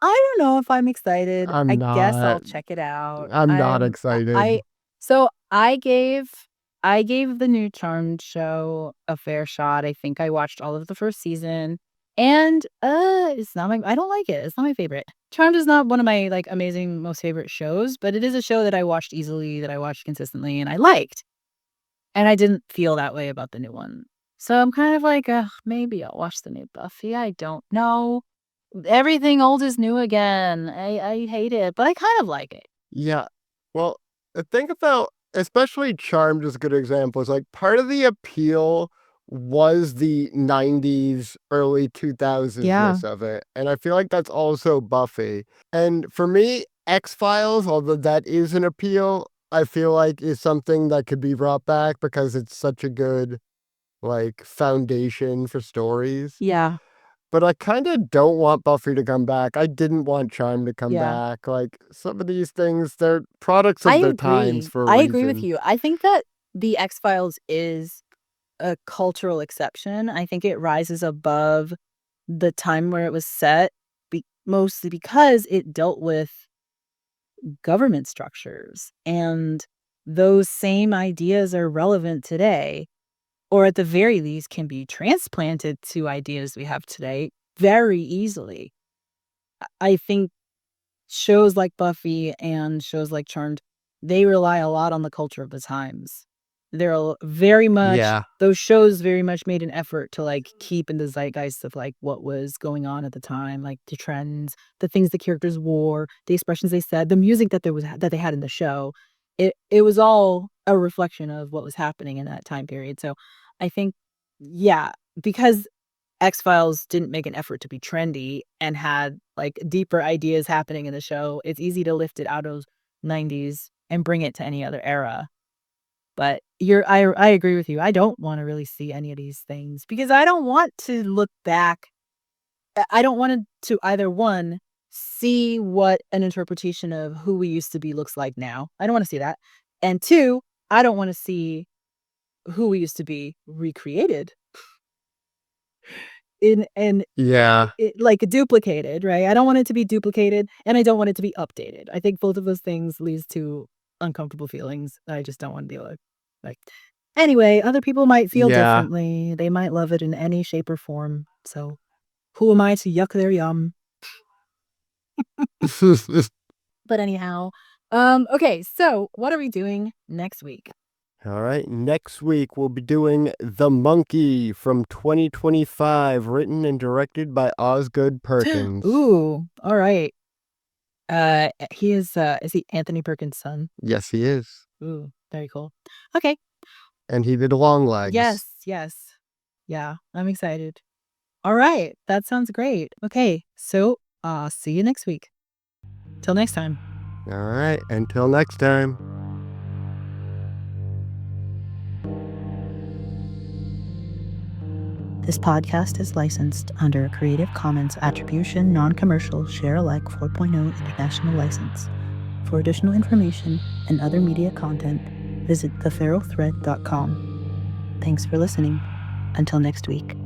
[SPEAKER 4] I don't know if I'm excited.
[SPEAKER 3] I'm
[SPEAKER 4] I guess
[SPEAKER 3] not.
[SPEAKER 4] I'll check it out.
[SPEAKER 3] I'm not excited.
[SPEAKER 4] So I gave the new Charmed show a fair shot. I think I watched all of the first season, and, it's not my I don't like it. It's not my favorite. Charmed is not one of my, like, amazing, most favorite shows, but it is a show that I watched easily, that I watched consistently, and I liked. And I didn't feel that way about the new one. So I'm kind of like, "Ugh, maybe I'll watch the new Buffy." I don't know. Everything old is new again. I hate it, but I kind of like it.
[SPEAKER 3] Yeah. Well, the thing about especially Charmed is a good example. Is like part of the appeal was the 90s, early 2000s
[SPEAKER 4] Yeah.
[SPEAKER 3] ness of it. And I feel like that's also Buffy. And for me, X-Files, although that is an appeal, I feel like is something that could be brought back because it's such a good like foundation for stories.
[SPEAKER 4] Yeah.
[SPEAKER 3] But I kinda don't want Buffy to come back. I didn't want Charm to come
[SPEAKER 4] Yeah.
[SPEAKER 3] back. Like, some of these things, they're products
[SPEAKER 4] I
[SPEAKER 3] of their times
[SPEAKER 4] agree.
[SPEAKER 3] for a
[SPEAKER 4] I agree with
[SPEAKER 3] reason.
[SPEAKER 4] you. I think that The X-Files is a cultural exception. I think it rises above the time where it was set, mostly because it dealt with government structures, and those same ideas are relevant today, or at the very least can be transplanted to ideas we have today very easily. I think shows like Buffy and shows like Charmed, they rely a lot on the culture of the times. Very much
[SPEAKER 3] Yeah.
[SPEAKER 4] those shows very much made an effort to, like, keep in the zeitgeist of, like, what was going on at the time, like, the trends, the things the characters wore, the expressions they said, the music that they had in the show. It was all a reflection of what was happening in that time period, so I think yeah, because X-Files didn't make an effort to be trendy and had, like, deeper ideas happening in the show, it's easy to lift it out of '90s and bring it to any other era. But I agree with you. I don't wanna really see any of these things because I don't want to look back. I don't want to either, 1, see what an interpretation of who we used to be looks like now. I don't wanna see that. And 2, I don't wanna see who we used to be recreated in
[SPEAKER 3] Yeah.
[SPEAKER 4] it like, duplicated, right? I don't want it to be duplicated, and I don't want it to be updated. I think both of those things leads to uncomfortable feelings that I just don't wanna deal with. Like, anyway, other people might feel
[SPEAKER 3] Yeah.
[SPEAKER 4] differently. They might love it in any shape or form, so who am I to yuck their yum? But anyhow, okay, so what are we doing next week?
[SPEAKER 3] All right, next week we'll be doing The Monkey from 2025, written and directed by Osgood Perkins.
[SPEAKER 4] Ooh, all right. He is he Anthony Perkins' son?
[SPEAKER 3] Yes, he is.
[SPEAKER 4] Ooh, very cool. Okay.
[SPEAKER 3] And he did Long Legs.
[SPEAKER 4] Yes, yes. Yeah, I'm excited. All right, that sounds great. Okay, so see you next week. Till next time.
[SPEAKER 3] All right, until next time.
[SPEAKER 1] This podcast is licensed under a Creative Commons Attribution Non-Commercial Share-alike 4.0 International License. For additional information and other media content, visit theferalthread.com. Thanks for listening. Until next week.